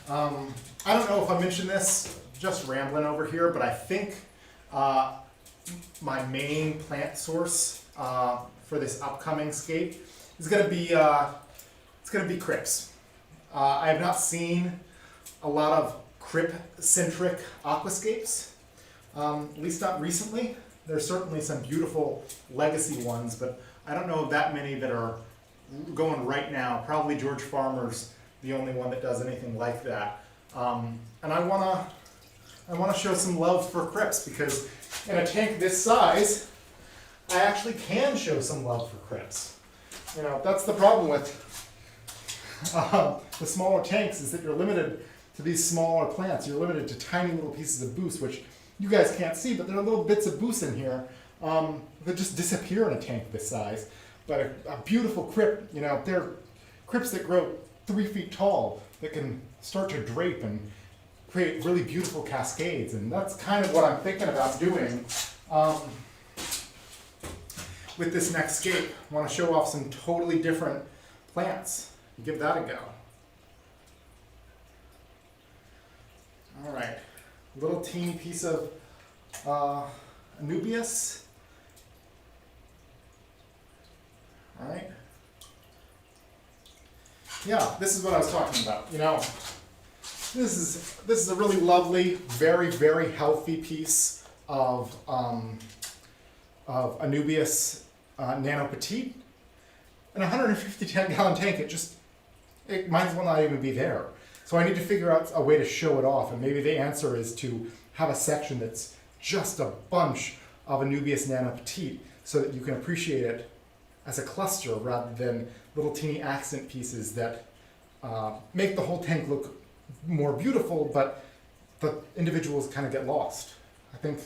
I don't know if I mentioned this, just rambling over here, but I think my main plant source for this upcoming scape is going to be crypts. I have not seen a lot of crypt-centric aquascapes, at least not recently. There's certainly some beautiful legacy ones, but I don't know of that many that are going right now. Probably George Farmer's the only one that does anything like that. And I wanna show some love for crypts, because in a tank this size, I actually can show some love for crypts. You know, that's the problem with the smaller tanks, is that you're limited to these smaller plants. You're limited to tiny little pieces of boost, which you guys can't see, but there are little bits of boost in here that just disappear in a tank this size. But a beautiful crypt, you know, they're crypts that grow 3 feet tall that can start to drape and create really beautiful cascades. And that's kind of what I'm thinking about doing with this next scape. I want to show off some totally different plants. Give that a go. little teeny piece of Anubias. All right. Yeah, this is what I was talking about. You know, this is a really lovely, very, very healthy piece of Anubias Nano Petite. An 150-gallon tank, it might as well not even be there. So I need to figure out a way to show it off, and maybe the answer is to have a section that's just a bunch of Anubias Nano Petite so that you can appreciate it as a cluster rather than little teeny accent pieces that make the whole tank look more beautiful, but the individuals kind of get lost. I think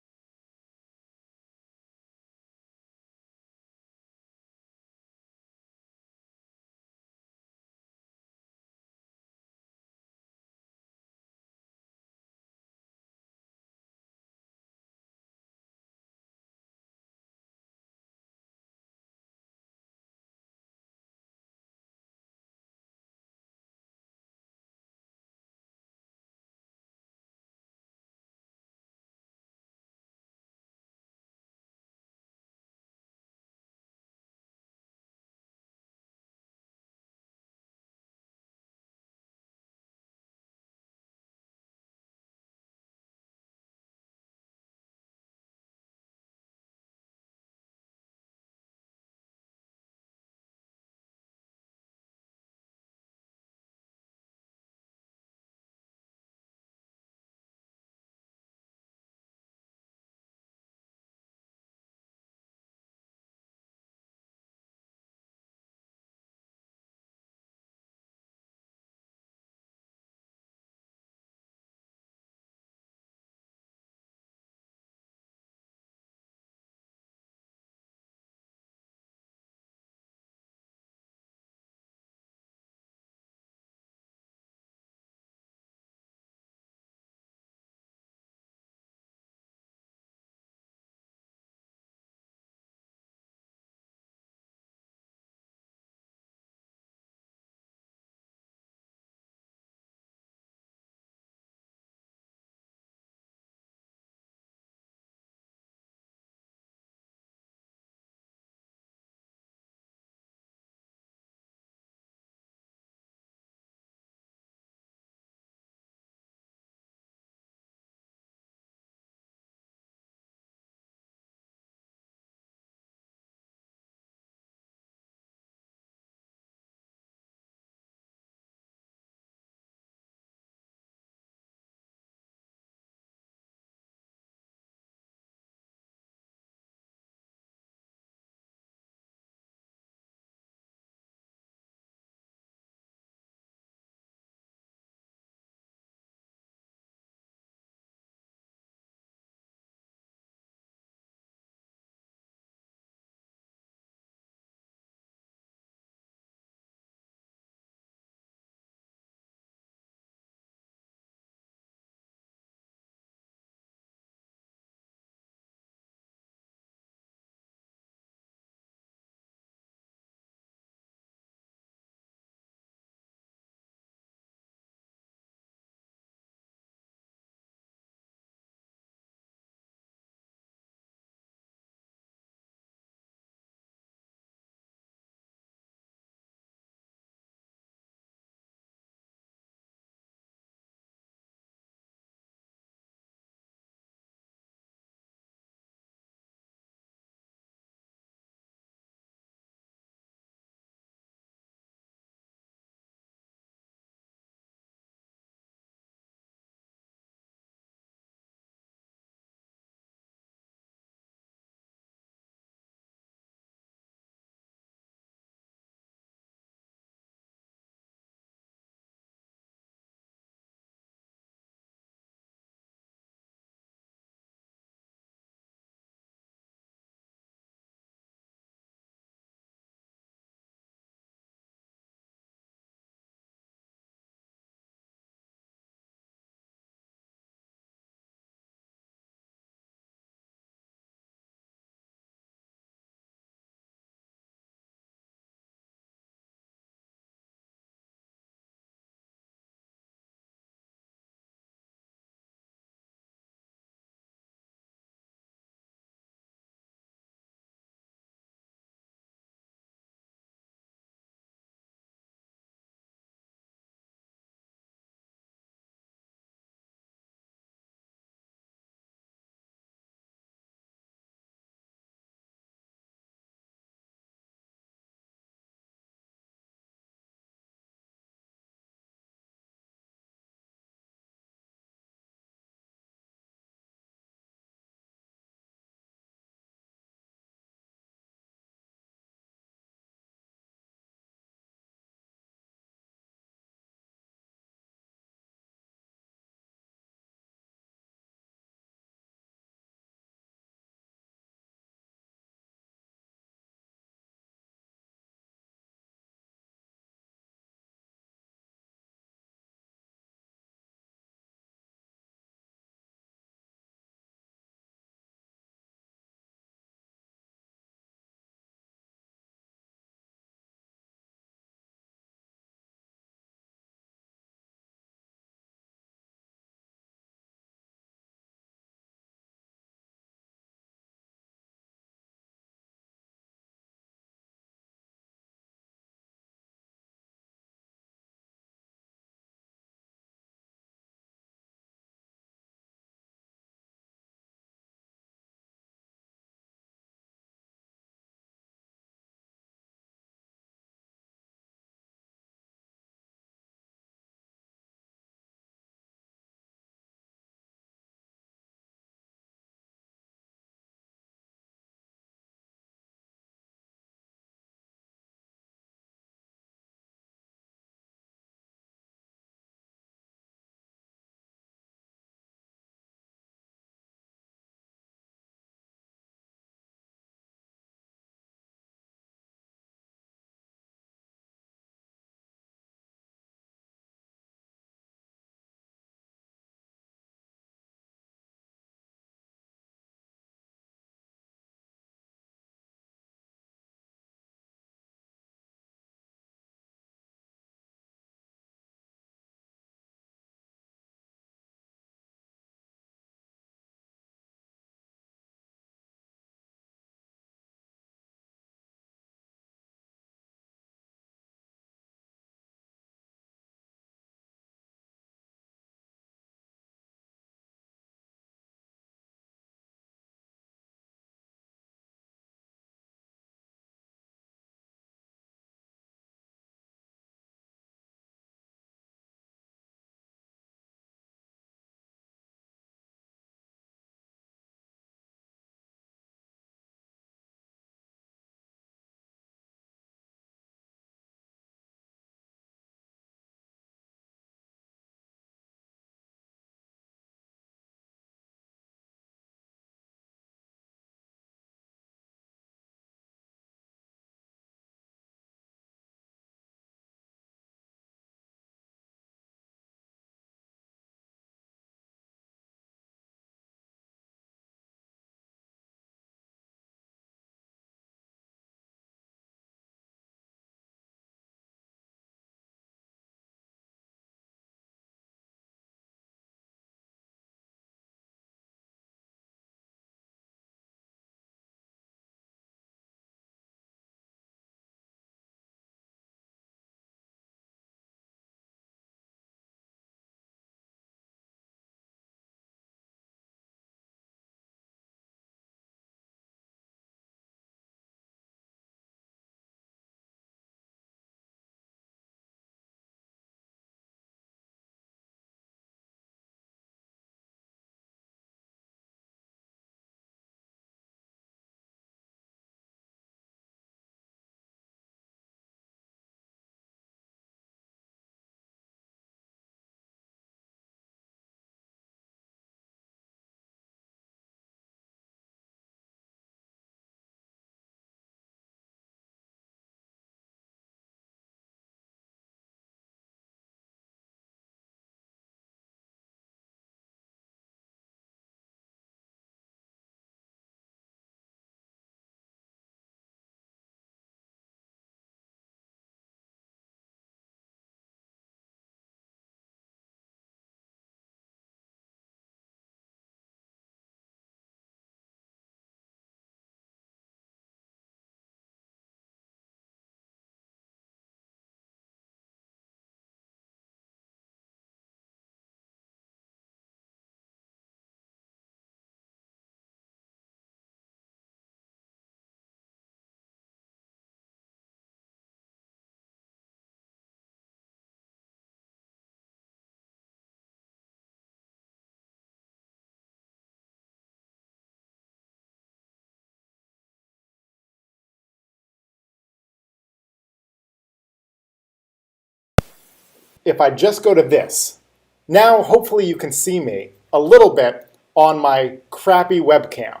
if I just go to this, now hopefully you can see me a little bit on my crappy webcam.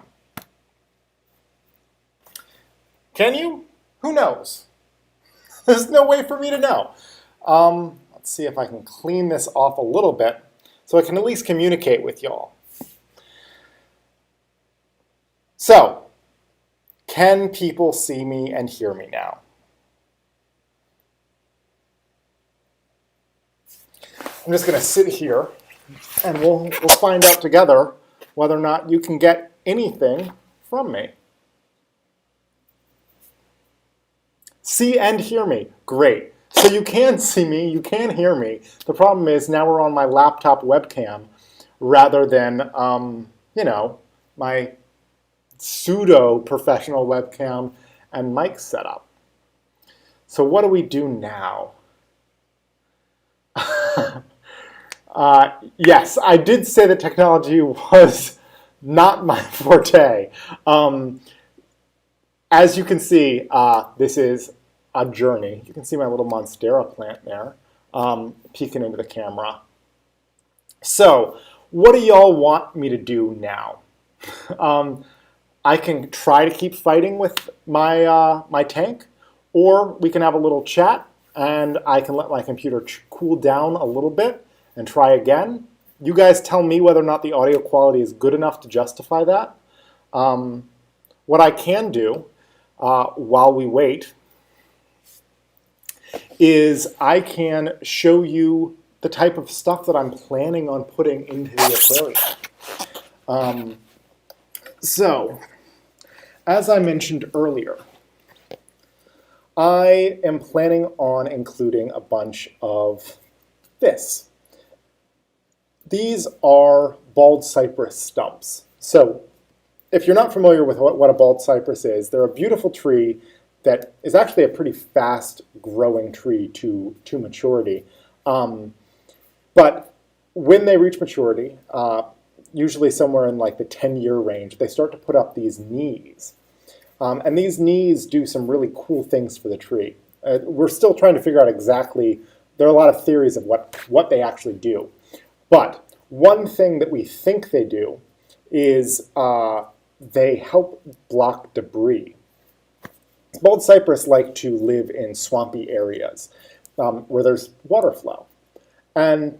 Can you? Who knows? There's no way for me to know. Let's see if I can clean this off a little bit so I can at least communicate with y'all. So, can people see me and hear me now? I'm just going to sit here and we'll find out together whether or not you can get anything from me. See and hear me. Great. So you can see me, you can hear me. The problem is now we're on my laptop webcam rather than, you know, my pseudo-professional webcam and mic setup. So what do we do now? Yes, I did say that technology was not my forte. As you can see, this is a journey. You can see my little Monstera plant there, peeking into the camera. So, what do y'all want me to do now? I can try to keep fighting with my, my tank, or we can have a little chat, and I can let my computer cool down a little bit and try again. You guys tell me whether or not the audio quality is good enough to justify that. What I can do while we wait is I can show you the type of stuff that I'm planning on putting into the aquarium. So, as I mentioned earlier, I am planning on including a bunch of this. These are bald cypress stumps. So, if you're not familiar with what a bald cypress is, they're a beautiful tree that is actually a pretty fast growing tree to maturity. But when they reach maturity, usually somewhere in like the 10-year range, they start to put up these knees. And these knees do some really cool things for the tree. We're still trying to figure out exactly, there are a lot of theories of what they actually do. But one thing that we think they do is they help block debris. Bald cypress like to live in swampy areas where there's water flow. And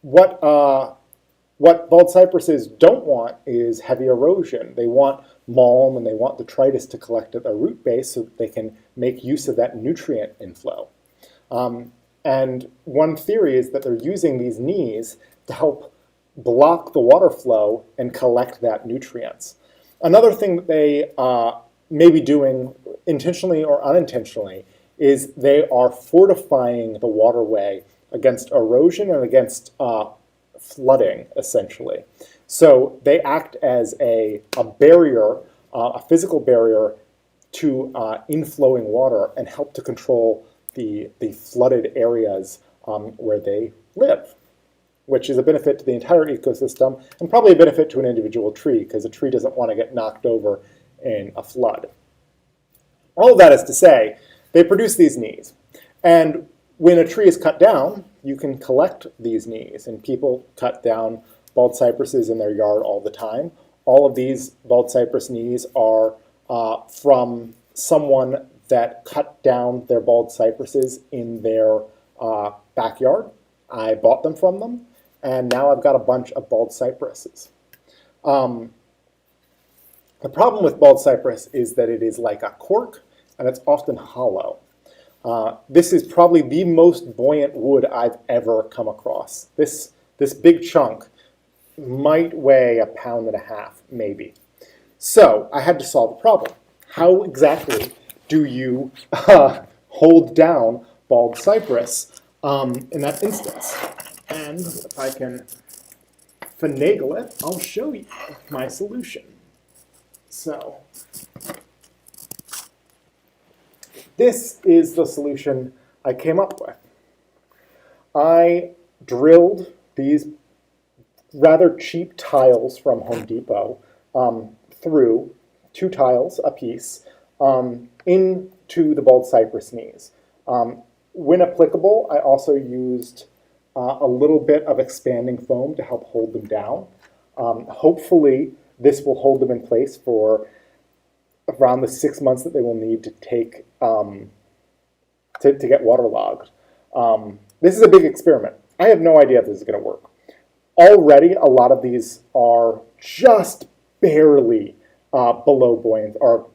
what bald cypresses don't want is heavy erosion. They want malm and they want detritus to collect at their root base so that they can make use of that nutrient inflow. And one theory is that they're using these knees to help block the water flow and collect that nutrients. Another thing that they may be doing intentionally or unintentionally is they are fortifying the waterway against erosion and against flooding, essentially. So they act as a barrier, a physical barrier to inflowing water and help to control the flooded areas where they live, which is a benefit to the entire ecosystem and probably a benefit to an individual tree because a tree doesn't want to get knocked over in a flood. All of that is to say, they produce these knees. And when a tree is cut down, you can collect these knees. And people cut down bald cypresses in their yard all the time. All of these bald cypress knees are from someone that cut down their bald cypresses in their backyard. I bought them from them, and now I've got a bunch of bald cypresses. The problem with bald cypress is that it is like a cork, and it's often hollow. This is probably the most buoyant wood I've ever come across. This big chunk might weigh 1.5 pounds, maybe. So I had to solve the problem. How exactly do you hold down bald cypress in that instance? And if I can finagle it, I'll show you my solution. So this is the solution I came up with. I drilled these rather cheap tiles from Home Depot through 2 tiles apiece into the bald cypress knees. when applicable, I also used a little bit of expanding foam to help hold them down. Hopefully, this will hold them in place for around the 6 months that they will need to take to get waterlogged. This is a big experiment. I have no idea if this is going to work. Already, a lot of these are just barely below buoyant or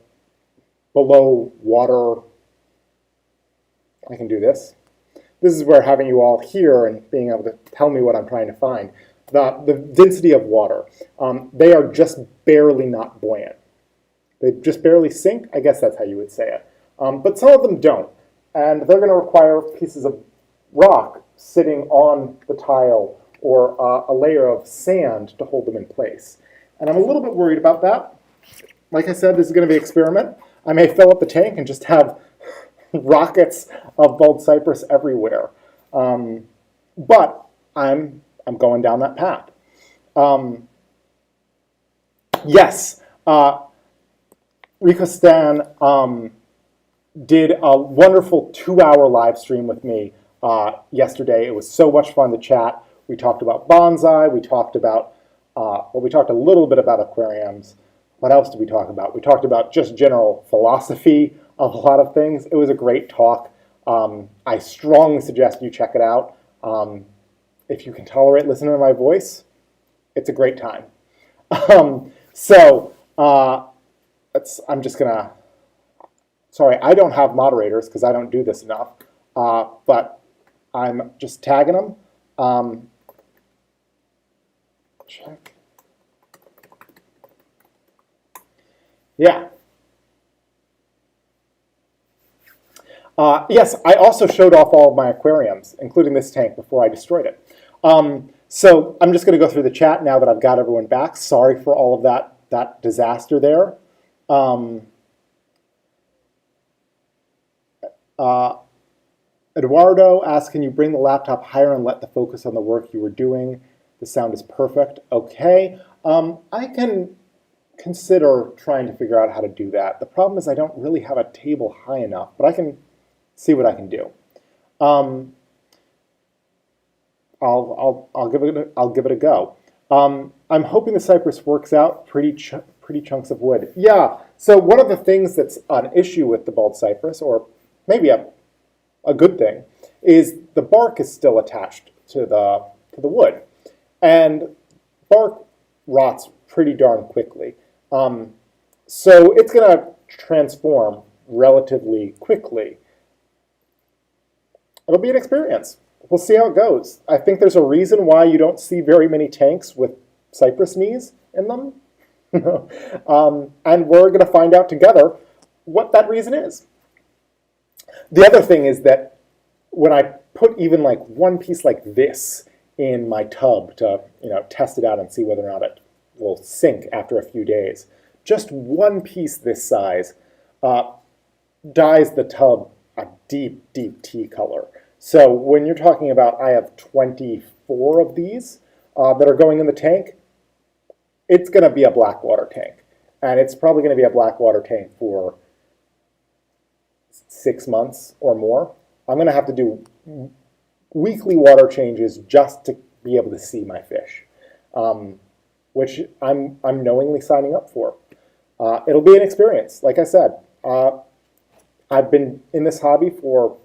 below water. I can do this. This is where having you all here and being able to tell me what I'm trying to find. The density of water. They are just barely not buoyant. They just barely sink. I guess that's how you would say it. But some of them don't. And they're going to require pieces of rock sitting on the tile or a layer of sand to hold them in place. And I'm a little bit worried about that. Like I said, this is going to be an experiment. I may fill up the tank and just have rockets of bald cypress everywhere. But I'm going down that path. Yes, Rico Stan did a wonderful 2-hour live stream with me yesterday. It was so much fun to chat. We talked about bonsai. We talked about, we talked a little bit about aquariums. What else did we talk about? We talked about just general philosophy of a lot of things. It was a great talk. I strongly suggest you check it out. If you can tolerate listening to my voice, it's a great time. I'm just gonna, sorry, I don't have moderators because I don't do this enough, but I'm just tagging them. Check. Yeah. Yes, I also showed off all of my aquariums, including this tank, before I destroyed it. So I'm just going to go through the chat now that I've got everyone back. Sorry for all of that disaster there. Eduardo asks, can you bring the laptop higher and let the focus on the work you were doing? The sound is perfect. Okay. I can consider trying to figure out how to do that. The problem is I don't really have a table high enough, but I can see what I can do. I'll give it a go. I'm hoping the cypress works out. Pretty chunks of wood. Yeah. So one of the things that's an issue with the bald cypress, or maybe a good thing, is the bark is still attached to the wood, and bark rots pretty darn quickly. So it's going to transform relatively quickly. It'll be an experience. We'll see how it goes. I think there's a reason why you don't see very many tanks with cypress knees in them. And we're going to find out together what that reason is. The other thing is that when I put even like one piece like this in my tub to test it out and see whether or not it will sink after a few days, just one piece this size dyes the tub a deep, deep tea color. So when you're talking about, I have 24 of these that are going in the tank, it's going to be a black water tank. And it's probably going to be a black water tank for 6 months or more. I'm going to have to do weekly water changes just to be able to see my fish, which I'm knowingly signing up for. It'll be an experience. Like I said, I've been in this hobby for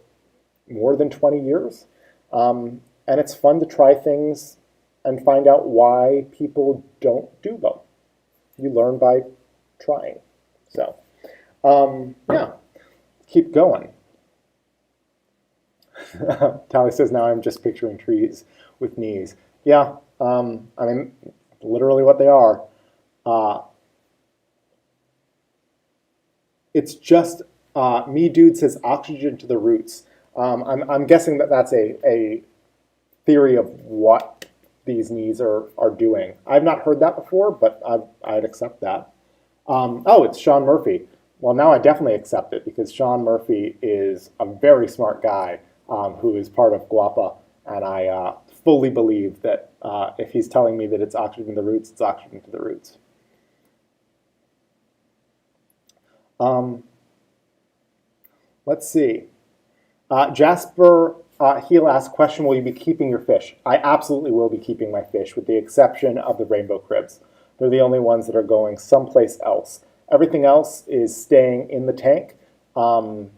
more than 20 years, and it's fun to try things and find out why people don't do them. You learn by trying. So, yeah, keep going. Tally says, now I'm just picturing trees with knees. Yeah, I mean, literally what they are. It's just, me dude says oxygen to the roots. I'm guessing that that's a theory of what these knees are doing. I've not heard that before, but I'd accept that. Oh, it's Sean Murphy. Well, now I definitely accept it because Sean Murphy is a very smart guy who is part of Guapa, and I fully believe that if he's telling me that it's oxygen to the roots, it's oxygen to the roots. Let's see. Jasper Heel asks, question, will you be keeping your fish? I absolutely will be keeping my fish, with the exception of the rainbow cribs. They're the only ones that are going someplace else. Everything else is staying in the tank. I'm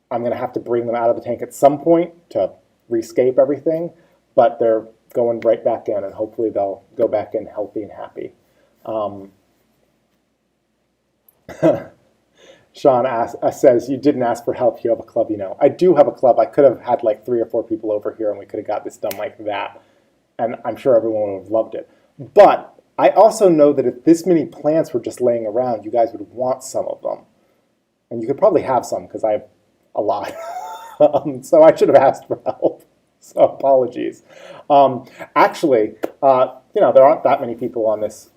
going to have to bring them out of the tank at some point to rescape everything, but they're going right back in, and hopefully they'll go back in healthy and happy. Sean says, you didn't ask for help, you have a club, you know. I do have a club. I could have had like 3 or 4 people over here and we could have got this done like that, and I'm sure everyone would have loved it. But I also know that if this many plants were just laying around, you guys would want some of them. And you could probably have some, because I have a lot. So I should have asked for help. So apologies. Actually, there aren't that many people on this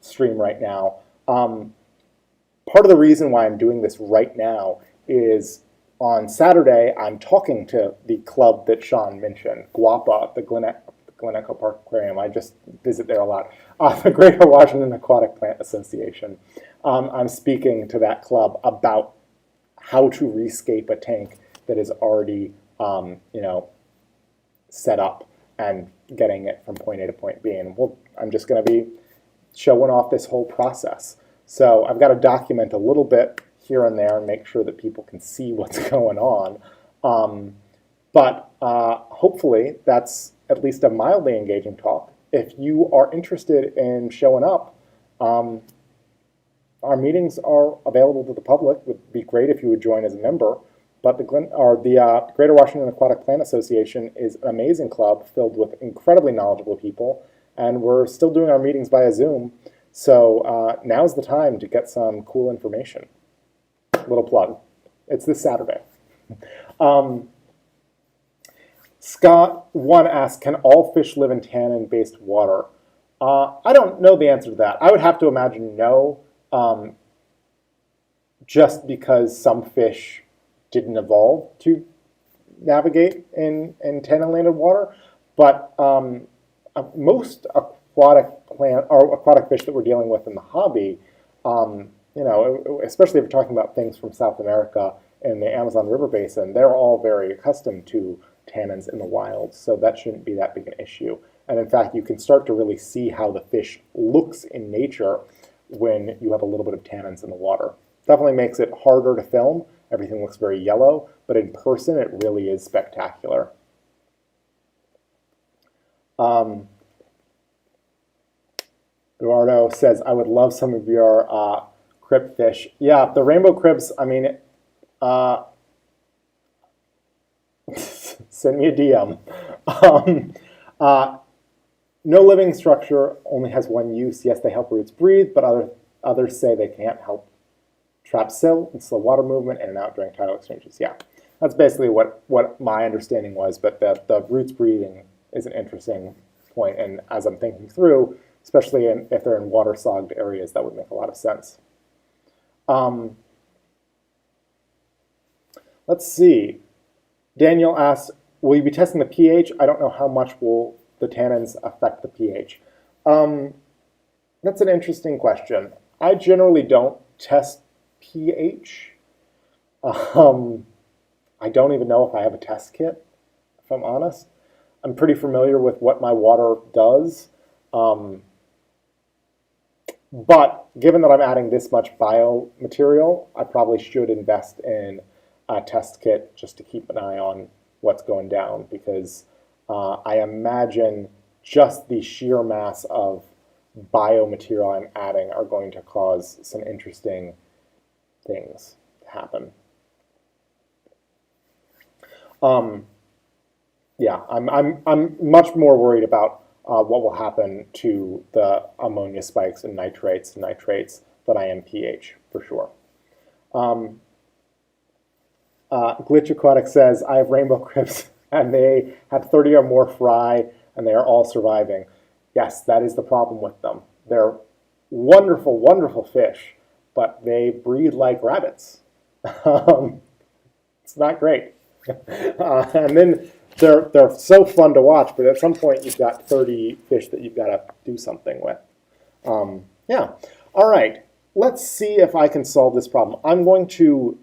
stream right now. Part of the reason why I'm doing this right now is on Saturday, I'm talking to the club that Sean mentioned, Guapa, the Glen Echo Park Aquarium. I just visit there a lot. The Greater Washington Aquatic Plant Association. I'm speaking to that club about how to rescape a tank that is already, set up and getting it from point A to point B. And I'm just going to be showing off this whole process. So I've got to document a little bit here and there and make sure that people can see what's going on. But hopefully that's at least a mildly engaging talk. If you are interested in showing up, our meetings are available to the public. It would be great if you would join as a member. But the Greater Washington Aquatic Plant Association is an amazing club filled with incredibly knowledgeable people, and we're still doing our meetings via Zoom. So now's the time to get some cool information. Little plug. It's this Saturday. Scott1 asks, can all fish live in tannin-based water? I don't know the answer to that. I would have to imagine no, just because some fish didn't evolve to navigate in tannin-landed water. But most aquatic fish that we're dealing with in the hobby, especially if we're talking about things from South America and the Amazon River Basin, they're all very accustomed to tannins in the wild, so that shouldn't be that big an issue. And in fact, you can start to really see how the fish looks in nature when you have a little bit of tannins in the water. Definitely makes it harder to film. Everything looks very yellow, but in person, it really is spectacular. Eduardo says, I would love some of your crib fish. Yeah, the rainbow cribs, I mean, send me a DM. No living structure, only has one use. Yes, they help roots breathe, but others say they can't help trap silt and slow water movement in and out during tidal exchanges. Yeah, that's basically what my understanding was, but the roots breathing is an interesting point, and as I'm thinking through, especially if they're in water-sogged areas, that would make a lot of sense. Let's see. Daniel asks, will you be testing the pH? I don't know how much will the tannins affect the pH. That's an interesting question. I generally don't test pH. I don't even know if I have a test kit, if I'm honest. I'm pretty familiar with what my water does. But given that I'm adding this much biomaterial, I probably should invest in a test kit just to keep an eye on what's going down, because I imagine just the sheer mass of biomaterial I'm adding are going to cause some interesting things to happen. Yeah, I'm much more worried about what will happen to the ammonia spikes and nitrates than I am pH, for sure. Glitch Aquatic says, I have rainbow cribs and they have 30 or more fry and they are all surviving. Yes, that is the problem with them. They're wonderful, wonderful fish, but they breed like rabbits. It's not great. And then they're so fun to watch, but at some point you've got 30 fish that you've got to do something with. Yeah. All right. Let's see if I can solve this problem. I'm going to,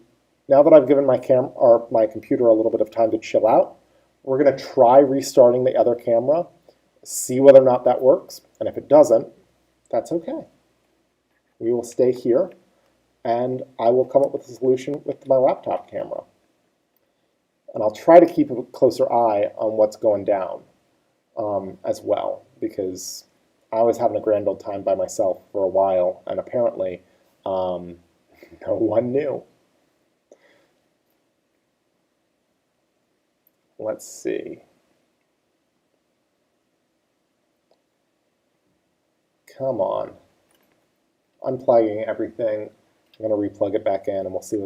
now that I've given my computer a little bit of time to chill out, we're going to try restarting the other camera, see whether or not that works, and if it doesn't, that's okay. We will stay here, and I will come up with a solution with my laptop camera. And I'll try to keep a closer eye on what's going down as well, because I was having a grand old time by myself for a while, and apparently no one knew. Let's see. Come on. Unplugging everything. I'm going to replug it back in, and we'll see what